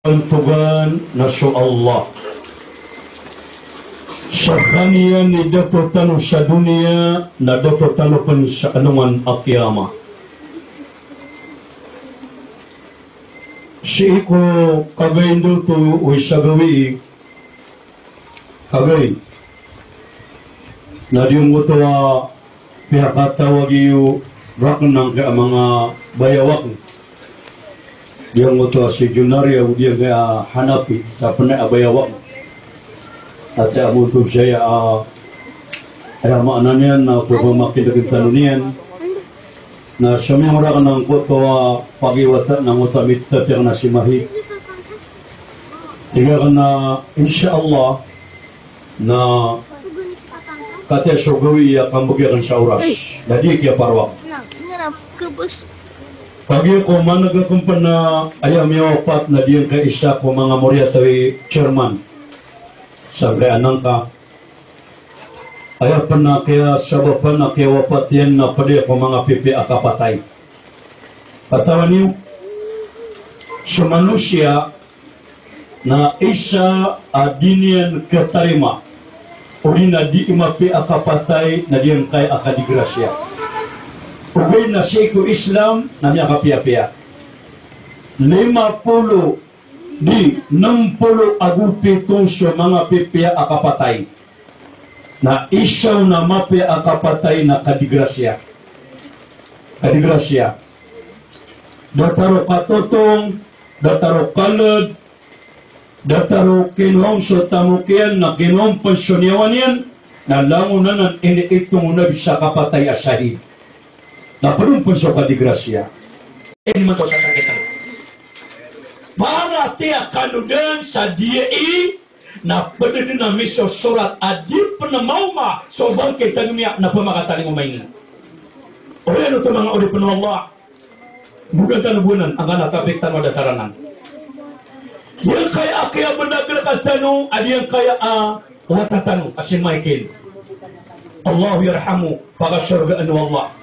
Tuhan Nasya Allah Syahanian ni Dato' Tanu Syadunia na Dato' Tanu Pen Sya'anuman Akiyama Syiko kagayin tu Wisagawi Kagay na diyong utawa pihak kata wagiyu raknang ka mga bayawak dia ngoto si Junaria dia kaya hanapi sa pernah abayawak at abu tu saya ada maknanya na pemakin dengan tanunian na semua orang nang koto pagi wata nang ngoto mitat yang nasimahi tiga kana insyaallah na kata syugawi akan bugian syauras jadi kia parwak pagi ko managakumpan na ayam yawapat na diyan kay isa ko mga morya tawi chairman sa anang ka ayapan na kaya sabapan na kaya wapat yan na padi ko mga pipi akapatay patawan niyo sa manusia na isa adinian katarima uli na di imapi akapatay na diyan kay akadigrasya Pagay na Syekhul Islam na niya kapia-pia. 50 di 60 agupitong sa mga pipia akapatay. Na isaw na mapia akapatay na kadigrasya. Kadigrasya. Dataro katotong, dataro kalad, dataro kinong sa tamukian na kinong pensionyawan yan, na langunan ini itong na bisa kapatay asahid. Na perlu pun so kadigrasya. Ini mato sa sakitan. Para tiya kanudan sa diai na pwede na miso surat adip na mauma so bangkit tagmiya na pamakataling umayin. O yan ito mga uli pano Allah. Bukan tanubunan ang kanatapik tanwa dataranan. Yan kaya akaya benagal katanu adi yang kaya watatanu asin Michael. Allah yarhamu pagasyargaan wallah.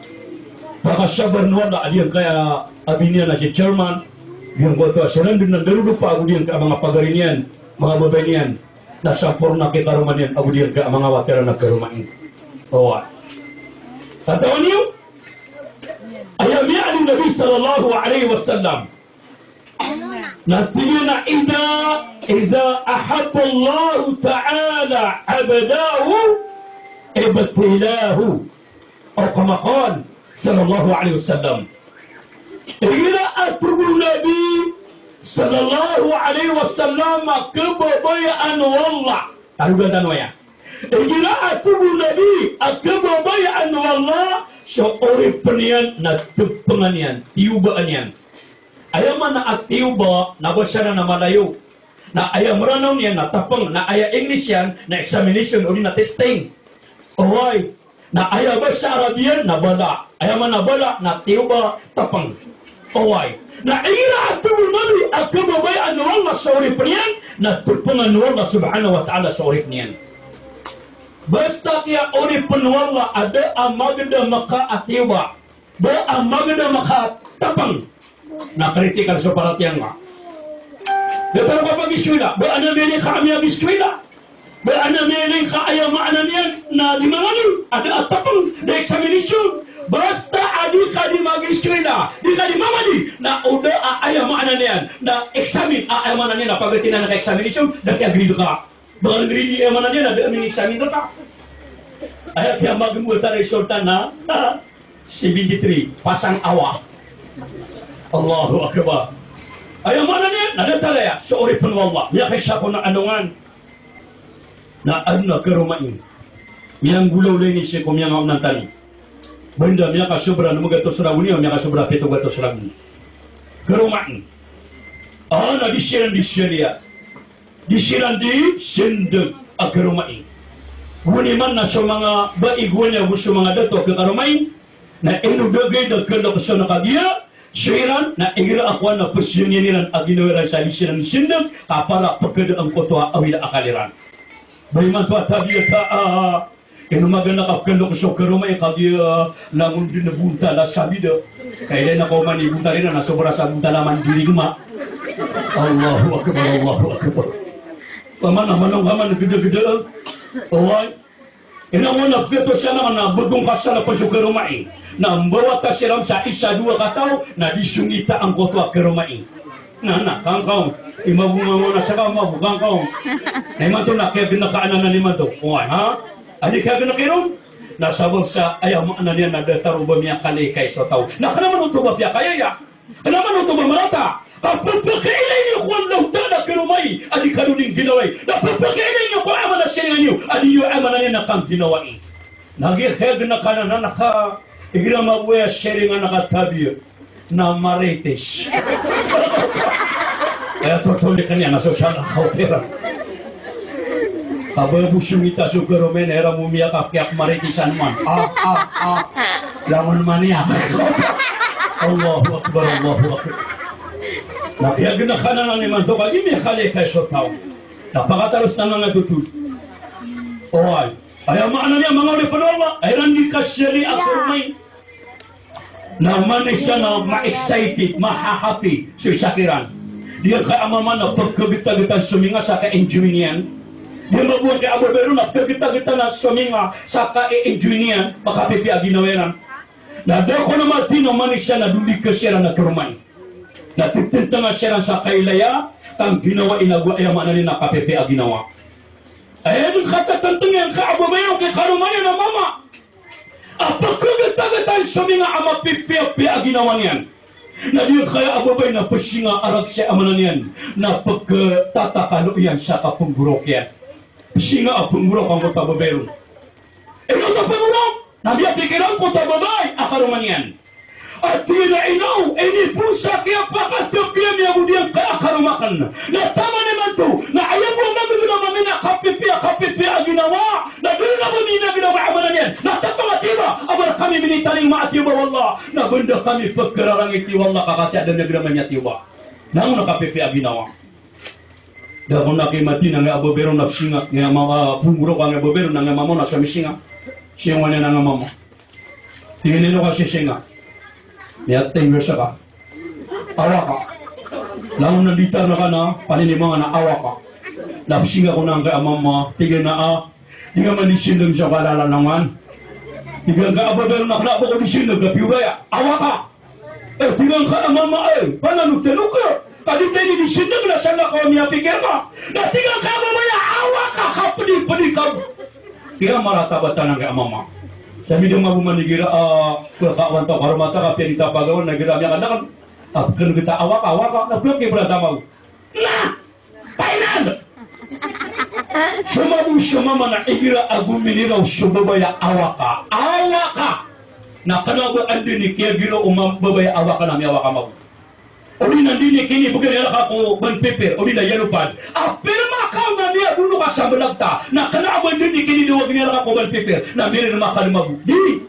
Baka sabar nuwala adiyan kaya abinian na si chairman yung goto asiran din ng darudupa ako diyan ka mga pagarinian mga babainian nasa porna kita rumanian ako diyan ka mga watera nagkarumain owa tatawan niyo ayam ya'ni Nabi sallallahu alaihi wasallam nantinya na iza ahabba Allah ta'ala abadahu ibtilahu o kama qala sallallahu alaihi wasallam ila atrubul nabi sallallahu alaihi wasallam kebabayaan wallah tarugan tanwaya ila atrubul nabi kebabayaan wallah syuuri penian na tepenganian tiubaanian ayam mana atiuba na basara na malayo na ayam ranong niyan na tapang na aya English yan na examination o na testing alright na ayaw ba sa Arabian na bala ayaw man na bala na tiuba tapang away na ira atul nabi akababay an wallah sa urip niyan na tupungan wallah subhanahu wa ta'ala sa urip niyan basta kaya urip wallah ada amagda maka atiwa ba amagda maka tapang na kritikal sa paratiyan nga dapat ka pag-iskwila ba ano meron kami ab-iskwila ba ana meron ka ayaw maana niyan na limangalim ada atapang na examination basta adi ka di mag-eskwela di ka di mamali na uda ayaw maana niyan na examine ayaw maana niyan na pagdating na examination dati agreed ka baka agree ayaw maana niyan na dami examine ka ayaw kaya magmulta resulta na 73 pasang awa Allahu Akbar ayaw maana niyan nadatalaya sa uripon wallah niya kay siya ko ng anungan na ano karumain miyang gulaw leni siya kung miyang ang nantali benda miya ka sobra na mga tosra uniyo miya ka sobra pito ka tosra karumain na disiran di syariya disiran di sindeg ang karumain huni man na sa mga baiguan niya gusto mga dato ka karumain na inudagay na kalok sa nakagiya syairan na igira akwa na pasyon niya nilan aginawira sa disiran di sindeg kapala pagkada ang kotoa awila akaliran Bagaimana tuan tadi kena magana kapkendo ko sa karumay kagi langun din na bunta la sabida kaya na ko man ibunta rin na sobra sa bunta la mandiri guma Allahu akbar, Allahu akbar. Paman gede-gede. Oi. Ina mo na pito siya na bagong kasala pa sa rumai. Na mbawa ka siram sa isa dua katao na disungita ang kotwa ke rumai. Na kangkong imabunga mo na saka mabugang kong. Naman to na kaya ginakaanan na naman to. Oi ha? Ani kaya ginakirom? Nasabog sa ayaw mo na niya na dataro ba miya kalikay sa tao. Na kanaman ito ba piya kaya ya? Kanaman ito ba marata? Kapag pagkailay niyo kung ang tala kirumay, adi kanuning ginaway. Napagpagkailay niyo kung ama na siya niyo, adi yung ama na niya nakang ginaway. Nagiheg na ka na naka, iginamabuya siya nga nakatabi na marites. Kaya tutuloy ka niya, nasosyal ang kaupera. Abang busungita sa kirumen, era mumiyak apiak maritisan man. Laman maniyak. Allahu Akbar, Allahu Akbar. Nakiyag na ka na naman ito, kaya may kalikay sa tao. Napakatalos na mga tutut. Oy, ayaw maana niya mga ulit panawa, ay randi ka siri ako may. Naman siya na ma-excited, ma-happy sa isakiran. Diyan ka amaman na pagkagita-gita suminga sa ka-enjoy niyan. Diyan mabuhay kay Abo Bero na pagkagita-gita na suminga sa ka-enjoy niyan, makapipi aginaweran. Nadako na Martino man siya na dulig ka siya na kerumay. Natitinta nga siya sa kailaya, kang ginawa inagwa, ay maana na kapepe a ginawa. Ay, yung katatantang ka Abo Bero kay karumayan na mama. Pagkagata-gata suminga ama pipi a ginawa niyan. Na diyo kaya Abo Bero na pasinga arag siya amanan niyan, na pagtatakalo yan sa kapunggurok yan. Pasinga a punggurok ang Abo Bero. Ito ka punggurok! Nabiya pikiran po tababay, akaruman yan. At tila inaw, ini pusa kaya pakatapia niya budiyang kaakarumakan. Na tama naman to, na ayaw mo magiging naman na kapipia ginawa. Na doon na mo nina ginawa amanan yan. Na tapangatiba, abar kami minitaling maatiba wallah. Na benda kami pagkararangiti wallah kakatya dan nagnaman niya tiba. Nang nakapipia ginawa. Dahil nakimati na nga Abo Bero nagsinga, nga mga punguro ka nga Abo Bero na nga mamo na sa misinga. Siya nga na nga mamo. Tingin nilo kasi singa. Niya tingyo siya ka. Awa ka. Lang nandita na ka na, paninimang na awa ka. Lapsinga ko na ang kaya mama. Tingin na di nga manisinag siya kalala naman. Tingin ka Abo Bero na kanapa ko nisinag na piwaya. Awa ka. Tingin ka mama pananutelo ka. Kadit tayo nisinag na siya na ko niya pikir ka. Na tingin ka mamaya awa ka. Kapadi-padi ka. Kira maratabatan ng kaya mama. Sabi niyo mabumanigira, kakawan tao karumata ka, pinita pagawan, nagira niya ka na kan, kano kita awak, nagpilok kayo pala tamaw. Na! Painan! Sumabu siya mama na igira aguminiraw sumabaya awaka. Awaka! Na kanago andini kaya gira umababaya awaka na may awaka mabu. Uli nandini kini bukan nila kako banpeper, uli na yalupan. Pirma ka na niya dulu ka sa balagta. Na kanago andini kini duwag nila kako banpeper. Na mirin na makalimabu. Di!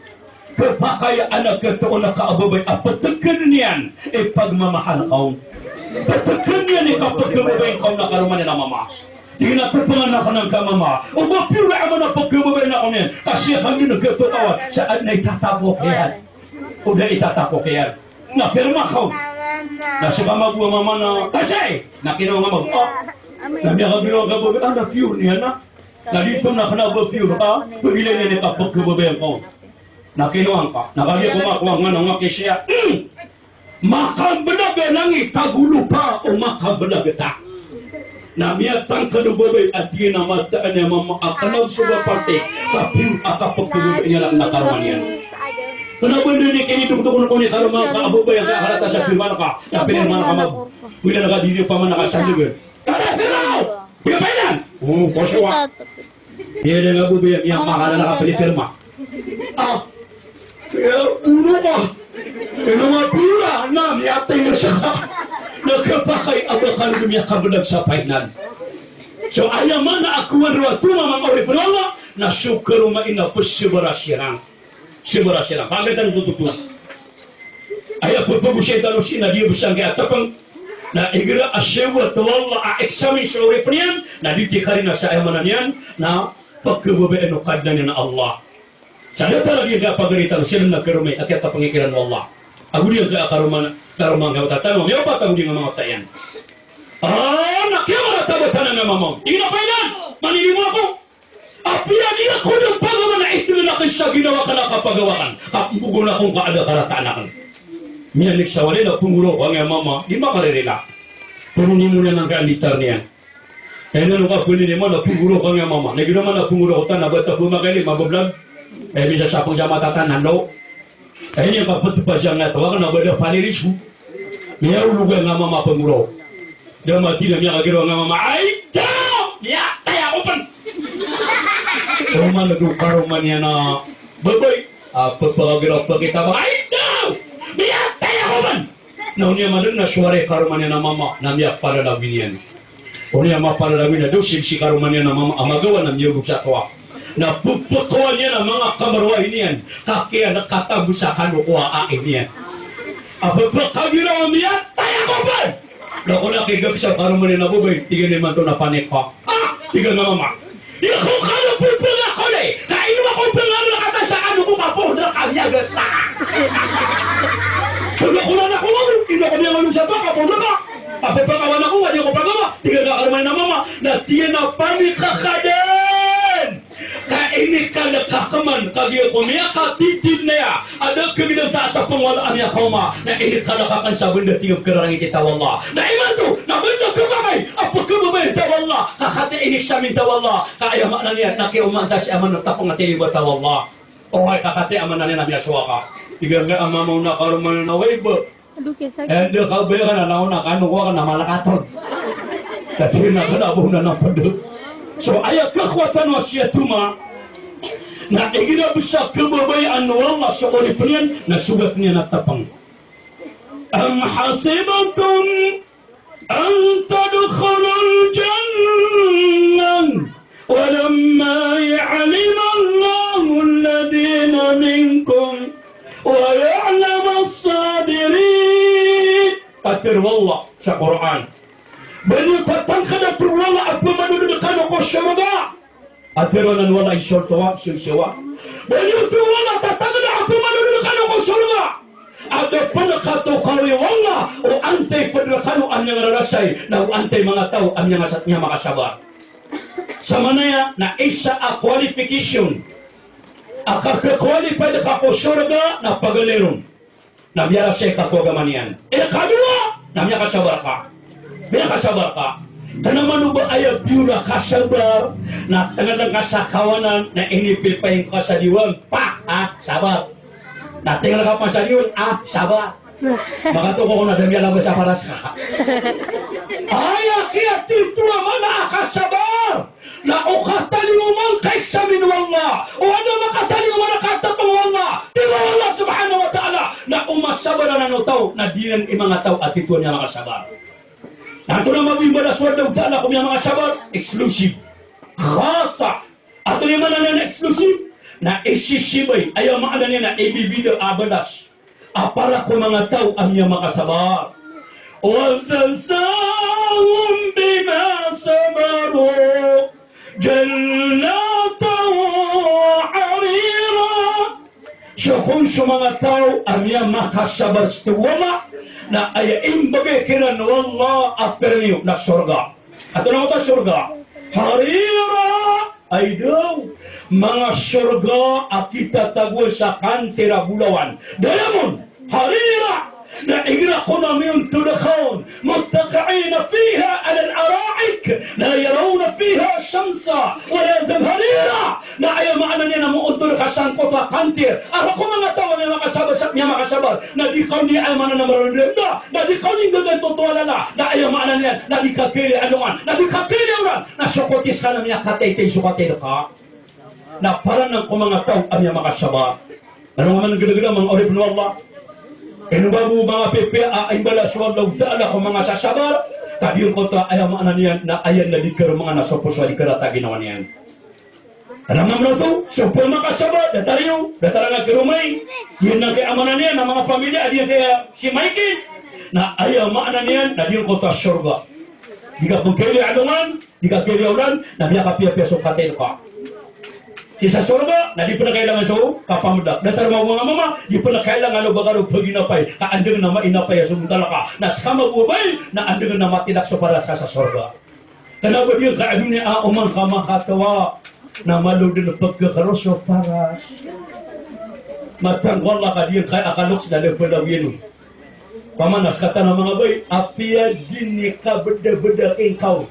Kapakaya anak ketoon na kaababay. Patakan niyan pagmamahal kaon. Patakan niyan kapagkababay kaon na karuman na mama. Tinatapangan ako ng kamama. O mapira ako na pagkababay na ako niyan. Kasi kami nagkatoon. Saan na itatapok yan? O na itatapok yan? Na pirma kaon. Nasa kamabuha mama na, kasi! Nakinawa nga Namiya ka ginawa ka babae, na pure niya na. Na dito na ka na ba pure ka? Pagilay na niya kapag kababayan ko. Nakinawa ka. Nakagaya kumakuha nga ng mga kisya. Makabalaga nang itagulo pa o makabalaga ta. Namiya tang kanubabae at yun na mataan niya akalaw sa parte. Kapag kapag kababayan niya lang nakaroon yan. Kenapa ini kini duduk ni kalau mau ka Abo Bero ka halata sa firman ka na pinirman ka mag wala na dili pa man nakasabi kada pero pinainan koswa dia na Abo Bero yang mahala na kapilipirma uno ba pula na miyatay na siya nagkapakay abakan dumiya kabulag sa painan so ayaman na akuan ruwatu mamang oripunala na syukur maina pusibarasirang Sibarasya na. Pagkatan tututuan. Ay ako pag-usay talo siya na di busang kaya tapang na igira asyawa tawalla a-examine sa urip niyan na ditikari na sa ayamanan niyan na pagkababaan o kadnan niya na Allah. Sa data lagi nga pagalitan sila nagkarumay at kaya pangikiran mo Allah. Ako diyan kaya karuman kaya tatanong, may opat ako diyan nga mga tayan. Nak kaya maratabutan na mamam. Tingin na painan. Manili mo ako. Apya dia ko ng pagawa na ito na siya ginawa ka na kapagawakan. Kapugo na kung kaada karatanakan. Miyanik siya wali na pungulo ko ang mama. Di makarerela. Pununin mo na ng kaalitar niya. Kaya nung kapunin mo na pungulo ko ang mama. Nagino man na pungulo ko ta na bata pumakali mabablag. Bisa siya pong siya matatanan no. Kaya niya kapatupa siya nga tawakan na bada panirisu. Miya ulugan nga mama pungulo. Dia mati na miya kagiro nga mama. Ay! Daw! Miya! Kaya ko pan! Rumah nagukaro man yan na babay. Pagpagagirap pa kita ba? Ay daw! Miya! Kaya ko man! Naon niya man na suwari karo man yan na mama. Na miya palalawin yan. O niya mapalalawin na daw si karo man yan na mama. Amagawa na miya sa tuwa. Na pupukwa niya na mga kamarwa yan. Kakaya nakatabu sa kanukuha akin yan. Pagpagagiraw miya! Kaya ko man! Naku nakigag siya karo man yan na babay. Tigil naman to na panik ka. Tigil na mama. Ikaw ka na pulpul ako na eh. Kain mo akong pulpul na kata sa ano ko kapundra kanya gasa. Wala ko na nakuha. Ino kami ang anong sato kapundra ka. Pagpagawa na ko, hindi ko pagawa. Tingnan na karman na mama. Na tiyan na panikakaden. Kaini ka nakakaman. Kagaya ko niya katitid na ya. Ada kagidang taatapang wala niya kauma. Na ini ka nakakan sa benda tingap kerang kita wallah. Na iman to. Na benda kabagay. Apa kabagay tawallah. Kakati ini samin tawallah. Kaya makna niya. Nakiumanta si aman ng tapong ati iba tawallah. O ay kakati aman na niya nabiya suwaka. Tiga nga ama mo na karuman na waiba. Dia kau bayar na nauna kan gua kan malakaton. Tapi nak kena bukan nak pada. So ayat kekuatan wasiatuma. Nak ingin bisa kebabayan Allah seorang penian na sugat niya na tapang. Am hasibatum an tadkhulul jannah walamma ya'lam Allahu alladhina minkum wa ya'lam as-sabirin. Katir wallah sa Quran. Bani tatang kada turwala apa manudud kana ko syurga. Atironan wala isyoltawa syulsyawa. Bani turwala tatang kada apa manudud kana ko syurga. Ada penakato kawi wallah o antay padrakano anyang rarasay na o antay mga tao anyang asatnya makasabar. Sama na na isa a qualification. Akaka-qualified ka ko syurga na pagaliron. Na biyara siya kakwagamanian. Kadua, na miya kasabar ka. Miya kasabar ka. Kanaman ba ay biura kasabar na tangadang kasakawanan na inipipay ka sa diwan. Sabar. Na tinggal ka pa sa diwan. Sabar. Maka to ko na damiya lang sa paras ka. Ay, kaya tito naman nakakasabar. Na ukatali mo man kaysa minwanga. O ano makatali mo man nakatapang wanga. Tiwa Allah subhanahu wa ta'ala. Na umasabar na nutaw. Na dinan imang taw at ito niya makasabar. Na ito na mabimbala suwad na utala kung niya makasabar. Exclusive. Khasa. Ato naman na exclusive. Na isisibay. Ayaw maala niya na ibibida abadas. Apara ko mga tao ang niya makasabar. وَزَلْزَاهُمْ بِمَا صَبَرُوا جَنَّاتً وَحَرِيرًا. Syukun sa mga tao ang niya makasabar sa wala na ayain bagikiran wallah at perniyo na surga. At ano ito surga? Harira ay daw mga surga at kita tagol sa kantira bulawan. Dalamon, harira na igraquna min tudakhawn muttaqa'ina fiha ala al-ara'ik la yarawna fiha shamsa wala zamharira. Na ayaw maana niya na muuntul kasangkot wa kantir. Ako mga tao na makasabar na di kaw ni ay mana na marunenda na di kaw ni gagan totwalala na ayaw maana niya na di kakili anuan na di kakili uran na sukotis ka na niya katay sukatay ka na parang ng mga tao ang niya makasabar. Ano nga man gada-gada mga orib na Allah. Babu mga PPA ay bala suwag na udala ko mga sasabar. Tabi yung kontra ayaw maana niyan na ayan na di karo mga nasopos wa di karata ginawa niyan. Alam mo to, supaya makasabar, datariyo, datara nga kirumay. Yun na kay amanan niyan, ng mga pamilya, adiyan kaya si Mikey. Na ayaw maana niyan, na di yung kontra surga. Di ka pagkili anungan, di ka kili ulan, na di ka piya-piya sukatin ka. Kisah surga, na di pernah kailangan so, kapamudak. Datar mau mga mama, di pernah kailangan lo bagaro pagi napay, kaandeng nama inapay sumuntala ka. Na sama buway, na andeng nama tidak separas sa surga. Kenapa dia kaadun ni umang kamakatawa, na malu din pagkakaroon so paras. Matang wala ka diyan kay akaloks na lepodawin. Pamanas kata ng mga bay, apia dini ka beda-beda kau.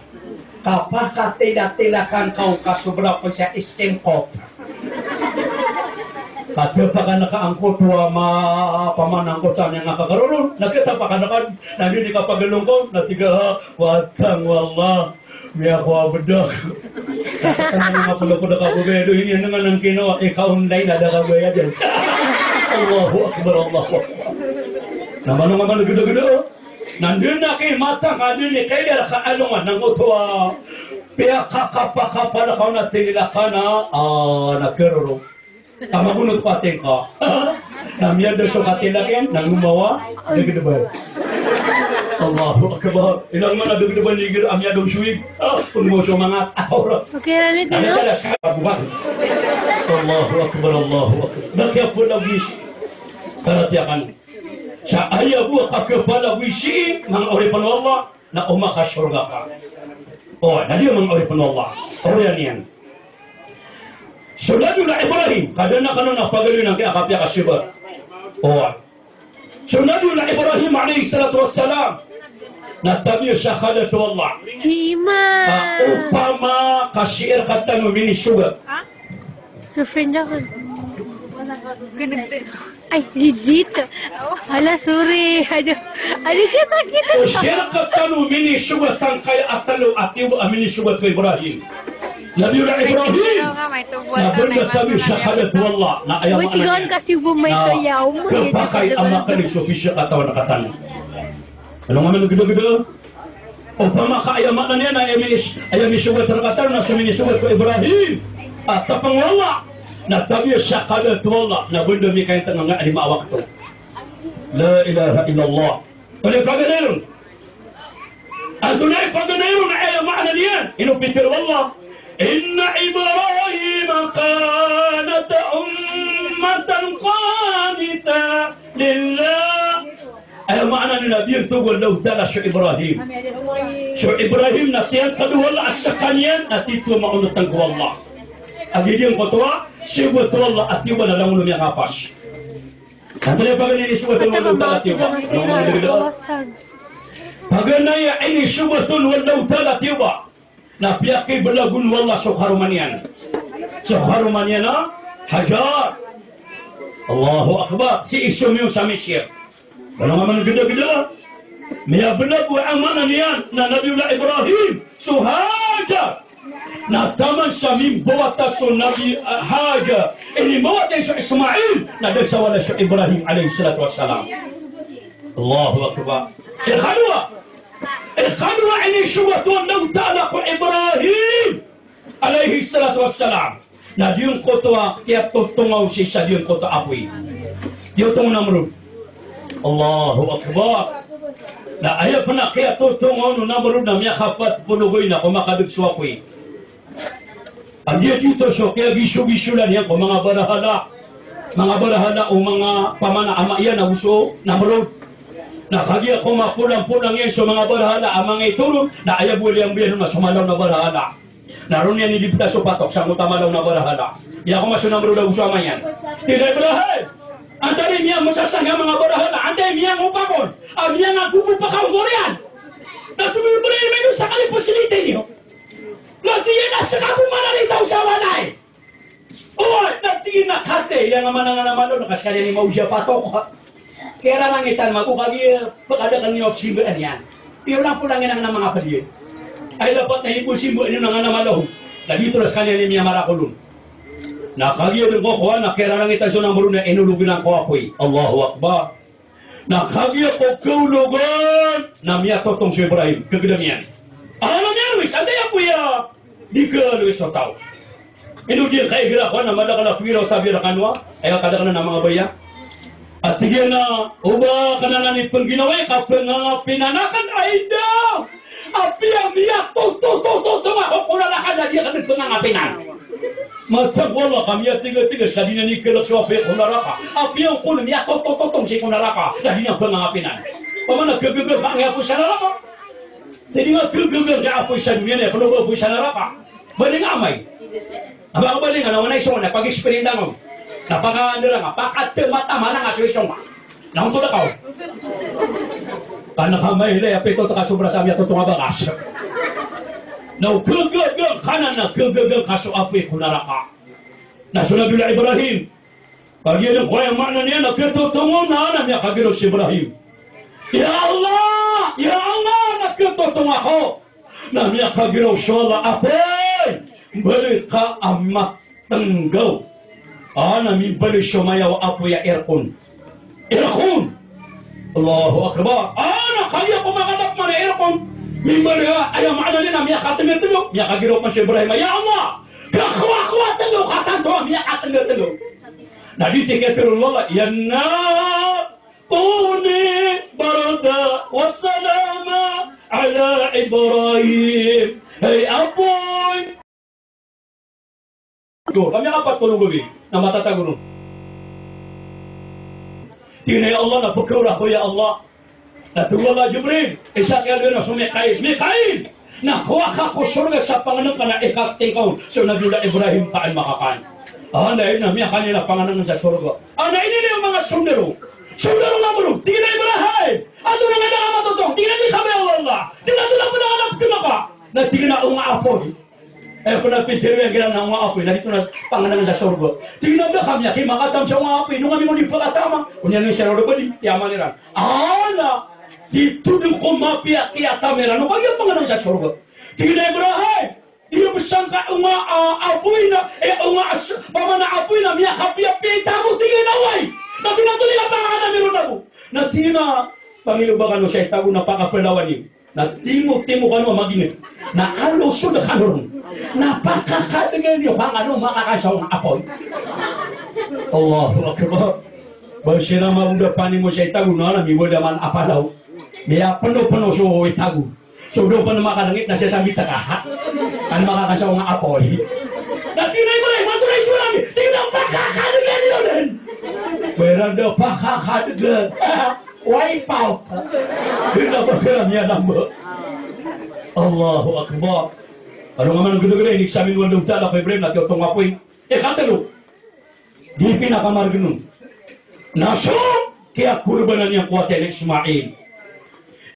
Kapaka tila-tilakan kau kasubra ko siya iskengkop. Kata pa ka nakaangkot wa pamanangkotan yang nakakaroon. Nakita pa ka nandini ka pagalong ko, natiga watang wallah. Miya ko bedak. Kata nga pala ko nakabubedo, hindi naman ang kino, ikaw hindi na nakabaya dyan. Allahu Akbar, Allahu Akbar. Naman gede-gede. Nandun na kay mata nandun ni kay dara kaalungan ng utwa. Pia kakapa na kau na tinilakana nakiruro. Kamagunot pating ka. Namyan daw siya katilakin nang gumawa gede ba. Allahu Akbar. Ilang mana gede ba ligir amya daw suig. Pungmo siya mga ahora. Okay na nito no? Allahu Akbar, Allahu Akbar. Nakapula wisi. Karatiakan. Sa ayah buah kepala wisi mengoripan Allah na umaka syurga ka. Oh, na dia mengoripan Allah. Orang yang Sunadul Ibrahim kadana kanana pagalu nang akapya kasibar. Oh. Sunadul Ibrahim alaihi salatu wassalam. Natabi syahadatu Allah. Iman. Upama kasir kata mini syurga. Surfing ako. Ay, dito. Hala, sorry. Aduh kita. Syirkatan mini syurga tangkay atalu atibu mini syurga Ibrahim. Nabiullah Ibrahim. Nabunda tabi syahadatu Allah. Na ayam ana. Tigon kasi bumay sayaw mo. Kepakai amakan isofisya katawan nakatan. Ano ngamen gede-gede? Upama ka ayam makna niya na ayam syurga terkatan na mini syurga Ibrahim. Tapang Allah. Na tabi syahadatu Allah. Na bunda mi kain tengah ngak 5 waktu. La ilaha illallah. Oleh paganerun. Adunai paganerun ayam makna niya. Inu pitir Allah. Inna Ibrahim kanat ummatan qanita lillah. Ayam makna ni Nabi itu walau ta'ala Syekh Ibrahim. Syekh Ibrahim natiyan kedua Allah asyakanian nati tu ma'unutan ku Allah. Agi dia kotoa Syekh Allah ati wala lamun yang apas. Antara bagian ini Syekh Allah ati wala. Bagian ini Syekh Allah ati wala. Na piyaki belagun wallah sukharumanian. Sukharumanian hajar. Allahu Akbar. Si isyum sa misyir. Kalau ngaman gede-gede. Miya belagu amanan yan na Nabiullah Ibrahim. Suhaja. Na taman samim bawata so Nabi Hajar. Ini bawata so Ismail. Na desa wala so Ibrahim alaihi salatu wassalam. Allahu Akbar. Ikhadwa. Ikhadwa ini syubatun lau ta'ala ku Ibrahim alaihi salatu wassalam. Na diyon kotoa tiap tungaw siya diyon koto apoy. Diyon tungaw namrud. Allahu Akbar. Na ayaw pa na kaya tungaw no namrud na miya kapat punugoy na kumakabig suwakoy. Ang diya dito so kaya bisu-bisu lang yan kung mga barahala. Mga barahala o mga pamana ama yan na uso namrud. Na kagya ko mapulang-pulang yan sa mga barahala, ang mga iturog, na ayaw buli ang biyan na sumalaw na barahala. Naroon yan nilipta sa patok, sa mutamalaw na barahala. Di ako masunamro daw usama yan. Tidak berahay! Antay miya masasanga mga barahala, antay miya upakon, ang miya nga gugupakaw mo riyan. Natumibray mo yun sa kalipositin niyo. Nagtiyan na sa kapumanalitaw sa walay. O, nagtiyan na karte, yan naman nga naman doon, nakaskanya ni Mausya patok. Kaya lang itan magkukagir, pagkadakan niyo simbuan yan. Pero lang po lang yan ang mga padiyan. Ay dapat na ipon simbuan yun ang namalaw. Dagito ras kanya ni Mia Marakulun. Nakagir ng kukuha, na kaya lang itan so ng muro na inulugin ang kuwakoy. Allahu Akbar. Nakagir ko kaulugan na Mia totong si Ibrahim. Kagdam yan. Alam niya, Luis, anda yan po ya. Di ka, Luis, o tao. Inudir kay gira ko na madakala kuwira o tabira kanwa. Ay kadakala ng mga baya. At tigyan na, uba ka na nanit pang ginaway, kapag nga pinanakan ay daw! Api ang miyak, tumakukulalakan na diya ka nagpangangapinan. Matag wala kami tiga-tiga sadina ni kelak suape kunaraka. Api yang kunum ya totong si kunaraka. Sadina pengapinan. Pamana gegege bang ya pusaraka. Jadi nggak gegege ya apa sadunia ne perlu apa pusaraka. Balik amai. Abang balik ana wana iso na pagi sprinda no. Napaka ndera ngapa mata mana ngaso iso ma. Nang to kau. Kana kamay le api to ka sobra sa to bagas. Now gegege kanana gegege kaso api kunaraka. Nah Nabi Ibrahim. Bagian yang kaya maknanya nak ketutungan anak yang kagiro si Ibrahim. Ya Allah nak ketutungan aku. Namanya kagiro sholat apa? Balik ka amat tenggau. Nami balik shumaya wa apa ya irkun. Allahu Akbar. Anak kaya ko makadak mana irkun. Mimbalya ayam maknanya namanya katenggau tenggau. Ya kagiro si Ibrahim. Ya Allah. Kakwa tenggau kata doa ya tenggau. Nabi tiketullah ya kuni barada wassalama ala Ibrahim. Hey apoy. Tuh, kami apa tolong gue? Nama tata gunung. Tinggal ya Allah nak berkurah ya Allah. Natullah Jibril. Isa kaya na Mikail. Nah kuaka ko surga sa pangalan ka na ikatikaw. So Nabi Ibrahim kaan makakan. Dahil namanya kanila pangalan sa surga. Ini yung mga sundero. Sundero nga bro. Tingnan na Ibrahim. Ato na nga namatotong. Tingnan ni kami Allah. Tingnan na lang panahanap ka. Na tingnan na ang apoy. Penapitiro yang kira na ang apoy. Na dito na pangalan sa surga. Tingnan na kami. Kaya makatam sa ang apoy. Nung kami mo ni pagkatama. Kunyan yung sarado ba di? Yaman nila. Dito nung kumapia kaya tamera. Nung kaya pangalan sa surga. Tingnan na Ibrahim. Dia bersangka apoy na pamana apoy na miya kapia pita mo tingin na way. Tapi natuloy na pangalan na meron ako. Na tina pangilubakan mo siya itago na pakapalawan niyo. Na timo kano magingit. Na aluso na kanon. Na pakakadagan niyo pangano makakasaw ng apoy. Allahu Akbar. Basira maunda pani mo siya itago na mi wala man apalaw. Miya penuh so itago. So do pa na makalangit na siya sa mitaka. Ano makakasaw ng apoy? Dati na iba matuloy sulami. Tingnan pakakadagan niyo din. Pero daw pakakadagan. Wipe out. Tidak berkeramnya nambah. Allahu Akbar. Ano nga man ang gudugre, inexamin mo nung tala kay Ibrahim, natin itong apoy. Katalo, di pinakamar ganun. Naso, kaya kurbanan niyang kuwatin Ismail.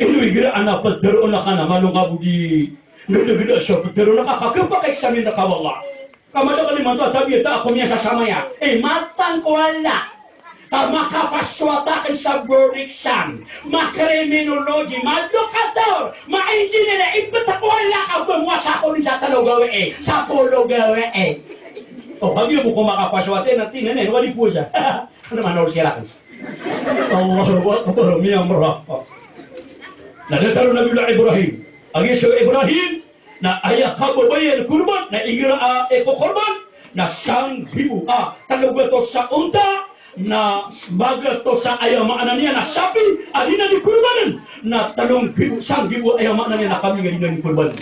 Inuigira anak pagdaroon na ka na, malong abudi. Gada-gada siya, pagdaroon na ka, kakapa ka-examin na kawala. Kamada kaliman to, tabi ito, ako niya sasamaya. Matang ko wala. Makapaswata sa board exam, makriminology, madukator, ma-engineer na iba't ako wala ka bumuasa ko rin sa talogawe sa pologawe O, kami mo kung makapaswata, natin na wali po siya. Ano man, siya lang. Allahu Akbar, miyang marapa. Nadataro Nabi Ibrahim. Ang iso Ibrahim, na ayak kababayan kurban, na ingira korban, na sang bibu ka, talaga sa unta, na sebagai tosa ayam makna niya na sapi adina di kurbanan na talong sang gibu ayam makna niya na kami adina di kurban.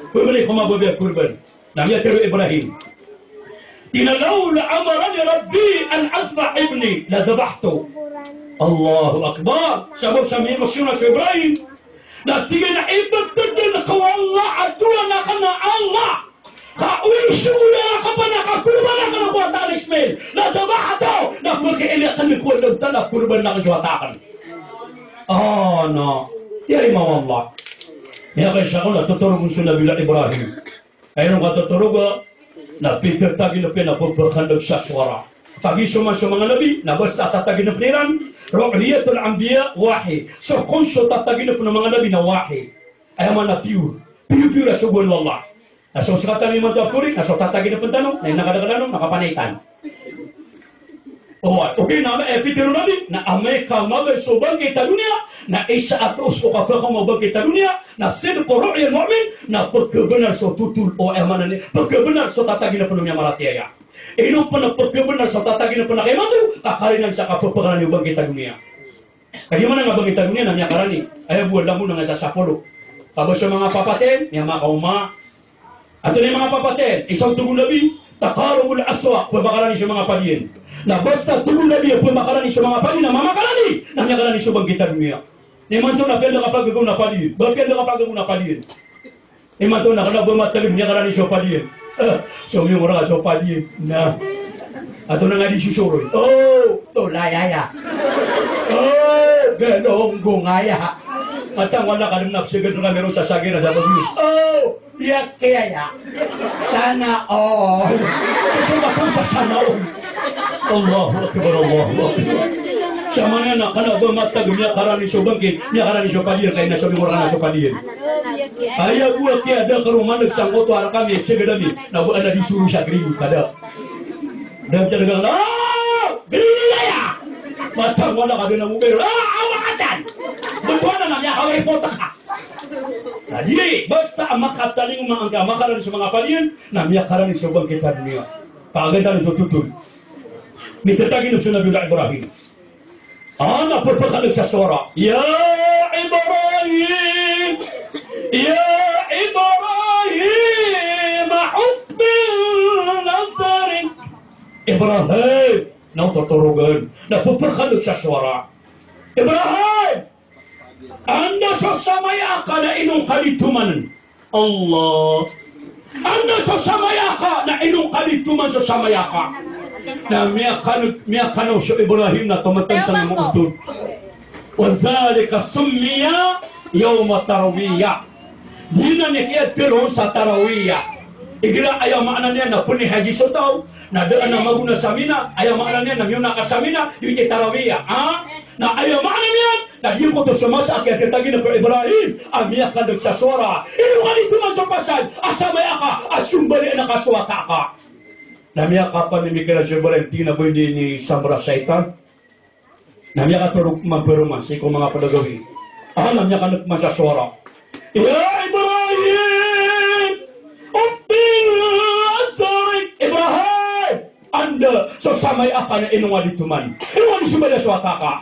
Pwede ko mababiya kurban. Namanya teru Ibrahim. Tinalaw la amarani Rabbi an asbah ibni la dabahtu. Allahu Akbar. Sabab sa mga emosyon sa Ibrahim. Na tiga na ibat na kawala atula na kana Allah. Ka-uwisu na kapana ka-kurban na ka ng buwatakan Ismail. Nadabahataw na magkailikan ng kuwan na kurban na kajuwatakan. No. Tiyari mawallah. Kaya kaya siya ko natuturog sa Nabi Ibrahim. Ayun ang katuturog na pintertagin na pinapagbakandag sa swara. Pag-isuman sa mga nabi na basta tatagin na piniran, ru'liyatul anbiya wahi. So kung so tatagin na po ng mga nabi na wahi, ay man na pure. Pure sa buwan Allah. So sekatan ni mantu apuri, so tatagin na puntanong, na nakadagalanong, nakapanaitan. Okay na epitero nabi, na ameka mabay so bangkita dunia, na isa atos o kapakang mabangkita dunia, na sidko ru'yan mu'min, na pagkabenar so tutul o emanan ni, pagkabenar so tatagin na punong niya maratiyaya. Ino pa na pagkabenar so tatagin na punong kay mantu, kakarinan sa kapapagalan yung bangkita dunia. Kaya man nga bangkita dunia, na niya karani, ay buwan lang mo na nga sa sapolo. Tapos yung mga papaten, niya mga kauma, ato ni mga papaten, isang tugon nabi, Taqarubul aswaq pemakarani sa mga padiyen. Na basta tulong na dia pemakarani sa mga padiyen na mamakarani na makarani sa bang kita dunia. Ni man to na penda kapag ko na padiyen. Bakit na kapag ko na padiyen? Ni man to na kana bumatali makarani sa padiyen. So mi ora sa padiyen na ato na nga di susuro. Oh, to layaya. Oh, galonggong aya. Matang wala ka rin napsigad na meron sa sagina sa pag-news. Oh, yak kaya ya. Sana all. Kasi bakong sa sana all. Allahu Akbar, Allahu Akbar. Sa mga na, kana ba matag niya karani sa bangkit, niya karani sa padir, kaya nasabi mo karani sa padir. Ayaw ko kaya ada karuman nagsangko to ara kami, sigadami, nabuan na disuruh sa gribu kada. Dan talagang, gribu ya! Matang wala ka din ang mubero, awakasan! Betul na niya Harry Potter ka. Jadi basta ang makataling mga makaran sa mga palian na miyakaran sa ubang kita dunia. Paganda nito tutul. Nitatagin sa Nabi Ibrahim. Ana pagpakalag sa sura. Ya Ibrahim! Ya Ibrahim! Husbil nasarik! Ibrahim! Naututurugan. Napapakalag sa sura. Ibrahim! Anda sasamaya ka na inong kalituman. Allah. Anda sasamaya ka na inong kalituman sasamaya ka. Na miya kano sa Ibrahim na tumatantang mo utod. Wazalika summiya yawma tarawiyya. Di na niya tiron sa tarawiyya. Igira ayaw maana niya na puni haji sotaw. Na doon na maguna sa mina. Ayaw maana niya na miyuna ka sa mina. Yung tarawiyya. Na ayaw maana niya. Dahil ko to sumasa kaya kitagin na ko Ibrahim, amiyak ka nagsasura. Inuman ito man sa pasad, asamaya ka, asumbali na kaswata ka. Namiyak ka pa ni Miguel Angel Valentina po hindi ni Samra Saitan. Namiyak ka turok mamperuman, siko mga padagawi. Namiyak ka nagsasura. Ya Ibrahim, Ufbil Asarik, Ibrahim, anda sasamaya ka na inuman ito man. Inuman ito man na swata ka.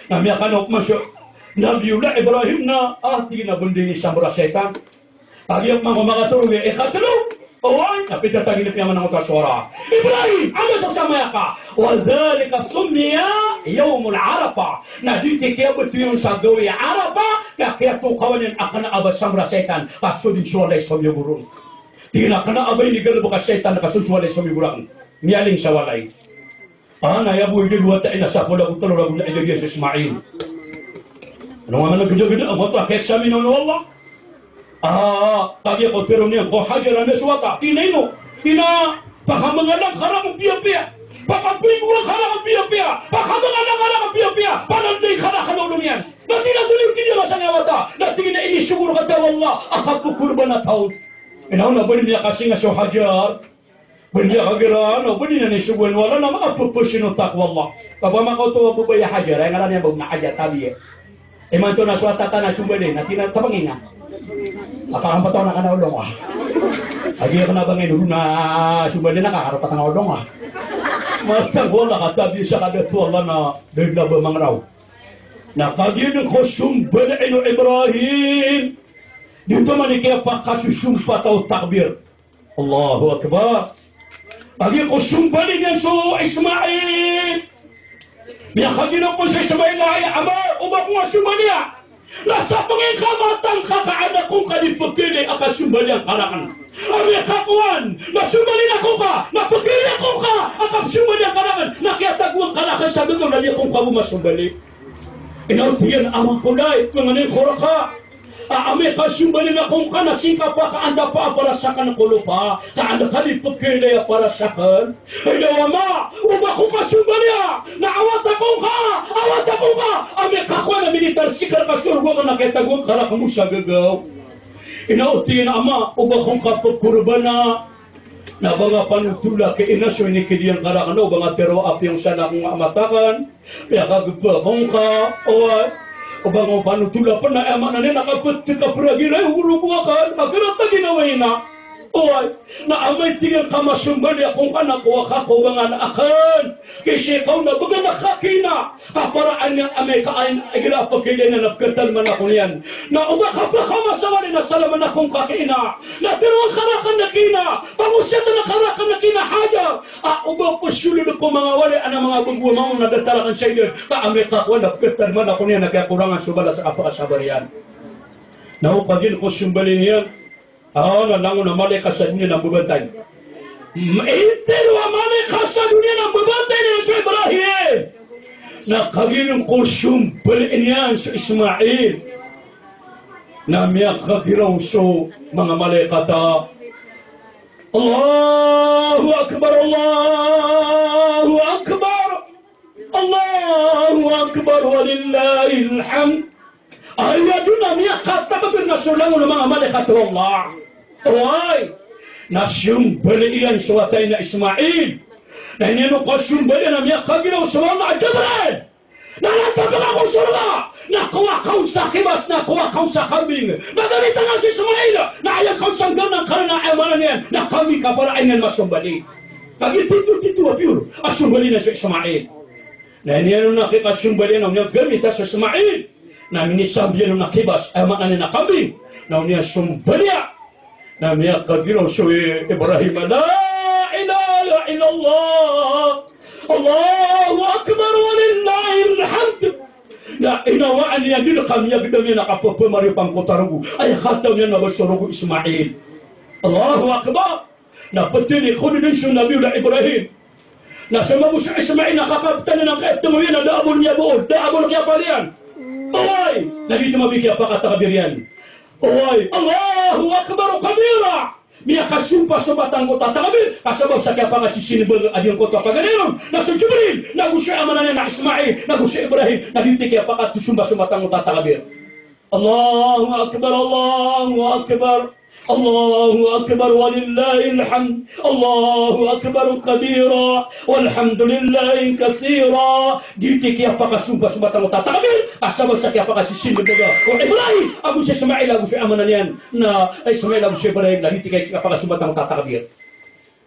Namiyak ka masuk Nabiullah Ibrahim na ati na bundi ni Samra Setan. Tagi ang mga turun ya ikatulog. Oy, napita tagi na piyaman ng utaswara. Ibrahim, ano sa samaya ka? Wazalika summiya yawmul Arafa. Na diti kaya betul yung sa gawi Arafa, kaya tukawan yung akana abad Samra Setan. Kasudin suwalay sa mga gurun. Tina kana abay ni gano ka Setan na kasunsuwalay sa mga gurun. Miyaling sa walay. Ya bu ini dua tak ina sapula utalo lagu na ilagay sa Ismail. Ano nga man naggida-gida ang mga eksamin ng Allah. Tagi ko pero niya ko hajaran na suwata. Tinayno, pakamangalang harang piya-piya. Pakapigwa harang piya-piya. Pakamangalang harang piya-piya. Pananday harang kanulong yan. Dati na tuloy kanya masanya wata. Dati na inisuguro ka daw Allah. Akapukurban na taon. Inaw na ba niya kasi nga so hajar. Benda kagiran, benda ni subuhan wala na makapupusin ng takwa Allah. Kapag makauto po ba yung hajar, ay ngalan niya bag na hajar tabi eh. Man to na suwata na subuhan na tinatapangin nga. Apakang pataw na kanaulong ah. Agi ako na bangin, na subuhan na nakakarapat ang ulong ah. Matang wala ka tabi sa kadatu Allah na bigla ba mangraw. Nakagin ko sumbala ino Ibrahim. Dito man ikaya pakasusumpa tao takbir. Allahu Akbar. Agi ko sumbalin yan so Ismail. Miyakagin ako sa Ismail na ay ama, ubak mo sumbaliya. Nasa pangikamatang kakaanak kong kalipagkili ang kasumbaliang karangan. Ami kakuan, nasumbaliin ako ka, napagkili ako ka, ang kasumbaliang karangan. Nakiatagwang kalakan sabi mo, nali akong kamu masumbali. Inautiyan amang kulay, manganin kura ka. Ame kasumbali na kung ka nasingka pa kaanda pa para sa kan kulupa kaanda kalipot kaya para sa kan ay ma uba ko kasumbali na awat ako ka ame kakwa na militar sikar kasurgo na nakitagwang kara kamu sa gagaw inautin ama uba kong kapagkurban na mga panutula kay inasyo ni kidiyang kara kano mga tero api yung sana kong amatakan kaya kagpa kong ka o bang panutula pa na eman na nakapit ka pragiray hurubwakan agarata ginaway na o Oy, na amay tinggal ka masumbali akong anak ko ako mga naakan. Kasi ikaw na baga nakakina. Kaparaan niyang amay kaan ay ginapagkili na napkatal man ako niyan. Na uba ka pa kamasawali na salaman akong kakina. Na pero ang karakan na kina. Pangusya na nakarakan na kina haja. Uba po sulod ko mga wali ang mga bugwamang na datalakan sa iyo. Ka amay kakwa napkatal man ako niyan. Nagkakurangan subala sa kapakasabar yan. Na upagin ko sumbali niyan. Nalango na mali ka sa dunia ng bubantay. Intero mali ka sa dunia ng bubantay ni Nabi Ibrahim. Nakagiling ko sumbaliin yan sa Ismail. Na miyak kagiraw so mga malaikata. Allahu Akbar, Allahu Akbar, Allahu Akbar, walillahil hamd. Ayadun na miyak katabagin na sulang ng mga malaikata Allah. Oy, nasyumbali iyan sa watay na Ismail. Na inino ko sumbali na miyak kagiraw sa mga Jibril. Nalatabang ako sa mga. Nakuha kaw sa kibas, nakuha kaw sa kambing. Nagalita nga si Ismail. Naayak kaw sa ganang karana emanan yan. Na kami kapara inyan masumbali. Kagititu-titu apyur. Asumbali na si Ismail. Na inino nakikasumbali na miyak gamita sa Ismail. Na minisabyan ng nakibas ay manan na kambing. Na niya sumbalya. Na niya kagiraw sa Ibrahim. La ilaha illallah. Allahu Akbar walillahil hamd. Na inawaan niya din kami niya nakapapamari pang kotarugo. Ay kataw niya na basurugo Ismail. Allahu Akbar. Na patili ko din siya Nabi Ibrahim. Na sama mo sa Ismail nakakaptan na ng kaitamayan na daabon niya buod. Daabon niya palian. Oy, nabito mabigyan pa katakabirian. Oy, Allahu Akbar kabira. Miya kasumpa sa batang ko tatakabir. Kasabab sa kaya pa nga si sinibag adiyong ko tapagalinom. Nasa Jibril, nagusya amanan na Ismail, nagusya Ibrahim, nabito kaya pa katusumba sa batang ko tatakabir. Allahu Akbar, Allahu Akbar. الله أكبر ولله الحمد الله أكبر كبيرا والحمد لله كثيرا ديتك يا فقا سوبا سوبا تمو تتقبل أسابا سك يا فقا سيسين بدا وإبراهيم أبو إسماعيل أبو أمانيان نا إسماعيل أبو إبراهيم نا ديتك يا فقا سوبا تمو تتقبل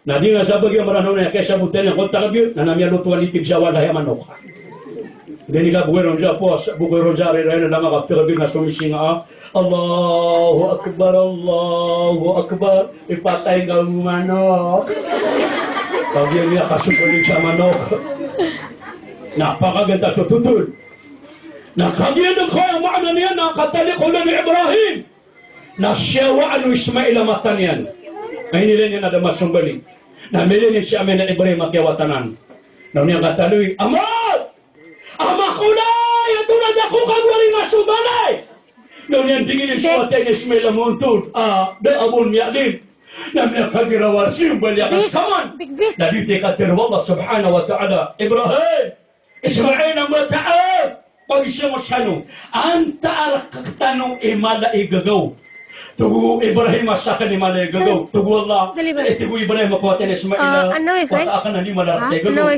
نا دينا سابا يا مرانونا كيسا بوتين يقول تقبل نا ناميا لوتوان يتك جوال هيا منوخا Deni ka buweron ja pos buweron ja re na lama ka terabi na sumisinga Allahu Akbar ipatay ka manok pagyan niya kasubulig sa manok napakaganda sa tutul nakagyan ko ang maana niya nakatalik ko ni Ibrahim nasyawa ano Ismail matan yan ay nila niya na damasumbali na mili niya siya na Ibrahim makiawatanan na niya kataloy Amad! Ama ko na! Ito na ako kagwari nga subalay! Noon yan tingin yung suwatay na Ismail Amontod. Daabon niya din. Na niya kagirawar siyong balyakas kaman. Naliti ka tiro Allah subhanahu wa ta'ala. Ibrahim! Ismail ang mata'ab! Pag siya masyano. Anta arakaktanong imala igagaw. Tugu Ibrahim asakan ni malay gagaw. Tugu Allah. Tugu Ibrahim makuwatan na Ismail. Wata akan na ni malay gagaw.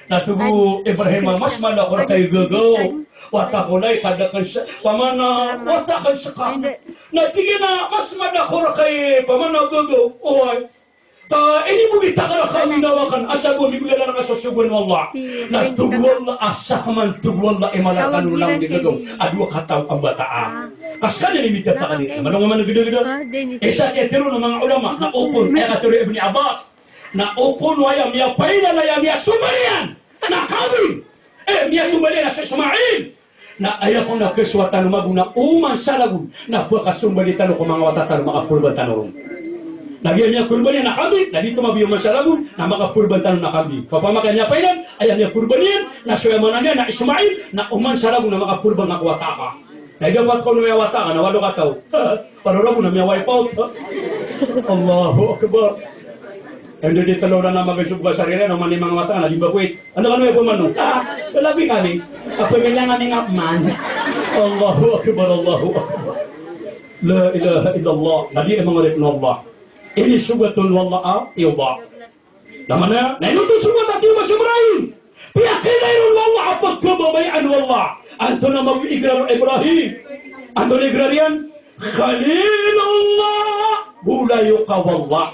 Natugu Ibrahim mas malak orang kayu gagaw. Wata kulay kadakan sa pamana wata kan saka. Natigin na mas malak orang kayu pamana gagaw. Oy. Ta ini mo gitakara kami nawakan asa mo migula na kasusugon wallah. Natugu Allah asa man tugu Allah imalakan ulang di gagaw. Adwa kataw ang bataa. Kaskan ni mitata kanita. Manong man gede-gede. Isa kay tiro ng mga ulama na upon ay katuro Ibn Abbas. Na upon wayam ya paina na ya sumalian. Na kami miya sumbali na sa Ismail na ayaw ko na keswatan maguna uman salagun na buka sumbali tano ko mga watatan mga purban tanong nagyan niya kurban na kami na dito mabiyo man salagun na mga purban tanong na kami kapamakan niya painan ayaw niya kurban yan na suyamanan niya na Ismail na uman salagun na mga purban na kuwataka na igapat ko na may wataka na walo kataw parora mo na may wipe out Allahu Akbar. Hindi dito na mag-isog ba sarili ng mga mata na di ba kwit? Ano may pumano? Kalabi kami. Ako may lang aming man. Allahu Akbar, Allahu Akbar. La ilaha illallah. Nadi ang mga rin Allah. Ini sugatul wallah iwa. Naman na inuto sugat at iwa si Ibrahim. Piyakinayrun wallah apag kababayan wallah. Anto na mag-igrar Ibrahim. Anto na igrar yan? Khalilullah. hula yuqawallah.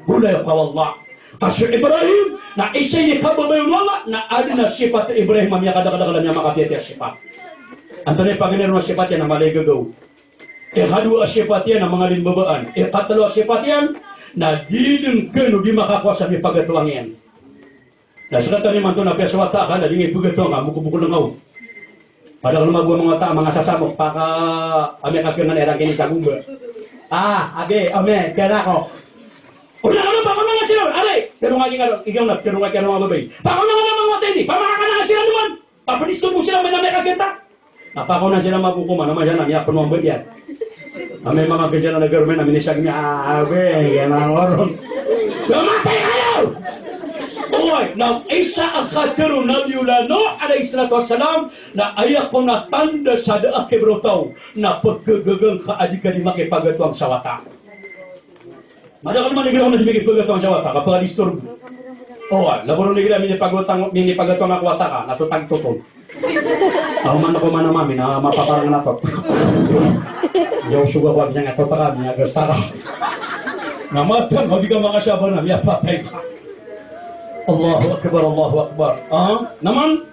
Hula yuqawallah. Kasih Ibrahim, na isa ni kababayon wala, na adina sifat Ibrahim ang kadang-kadang niya makapiyat sifat. Antone Panginoon na sifat yan na maligagaw. Ikadua sifat yan na mga linbabaan. Ikatalo sifat yan na didin kenu di makakuasa ni pagatuang yan. Na sakata ni manto na peswata ka na di pagatuang nga mukubuko ng ngaw. Padahal lumagwa mga ta mga sasamok paka ame kakinan erang kini sa gumba. Age, ame, kaya ko. Udah kalau bangun na sila, aray, pero nga ikaw na, pero nga mga babay. Bangun na nga mga tindi, pamaka na sila naman. Papanis mo sila may namay kagenta. Napako na sila mabukuma naman yan, niya puno ang bagyan. May mga ganyan na nagkaroon na minisag niya, yan ang oron. Gamatay kayo! Uy, na isa ang katero na Nabiullah alayhi salatu wassalam, na ayak ko na tanda sa daak kebrotaw, na pagkagagang kaadika di makipagatuang sawata. Mada naman negara na dibigay pagatuang sawata, kapag disturb. Laboro negara mini pagatuang akwata ka, nasutang tutol. Ako man mami, na mapaparang natot. Yaw suga ko niya nga to pa kami, agastara. Namatan, hindi ka makasyaban na, miya patay ka. Allahu Akbar, Allahu Akbar. Naman,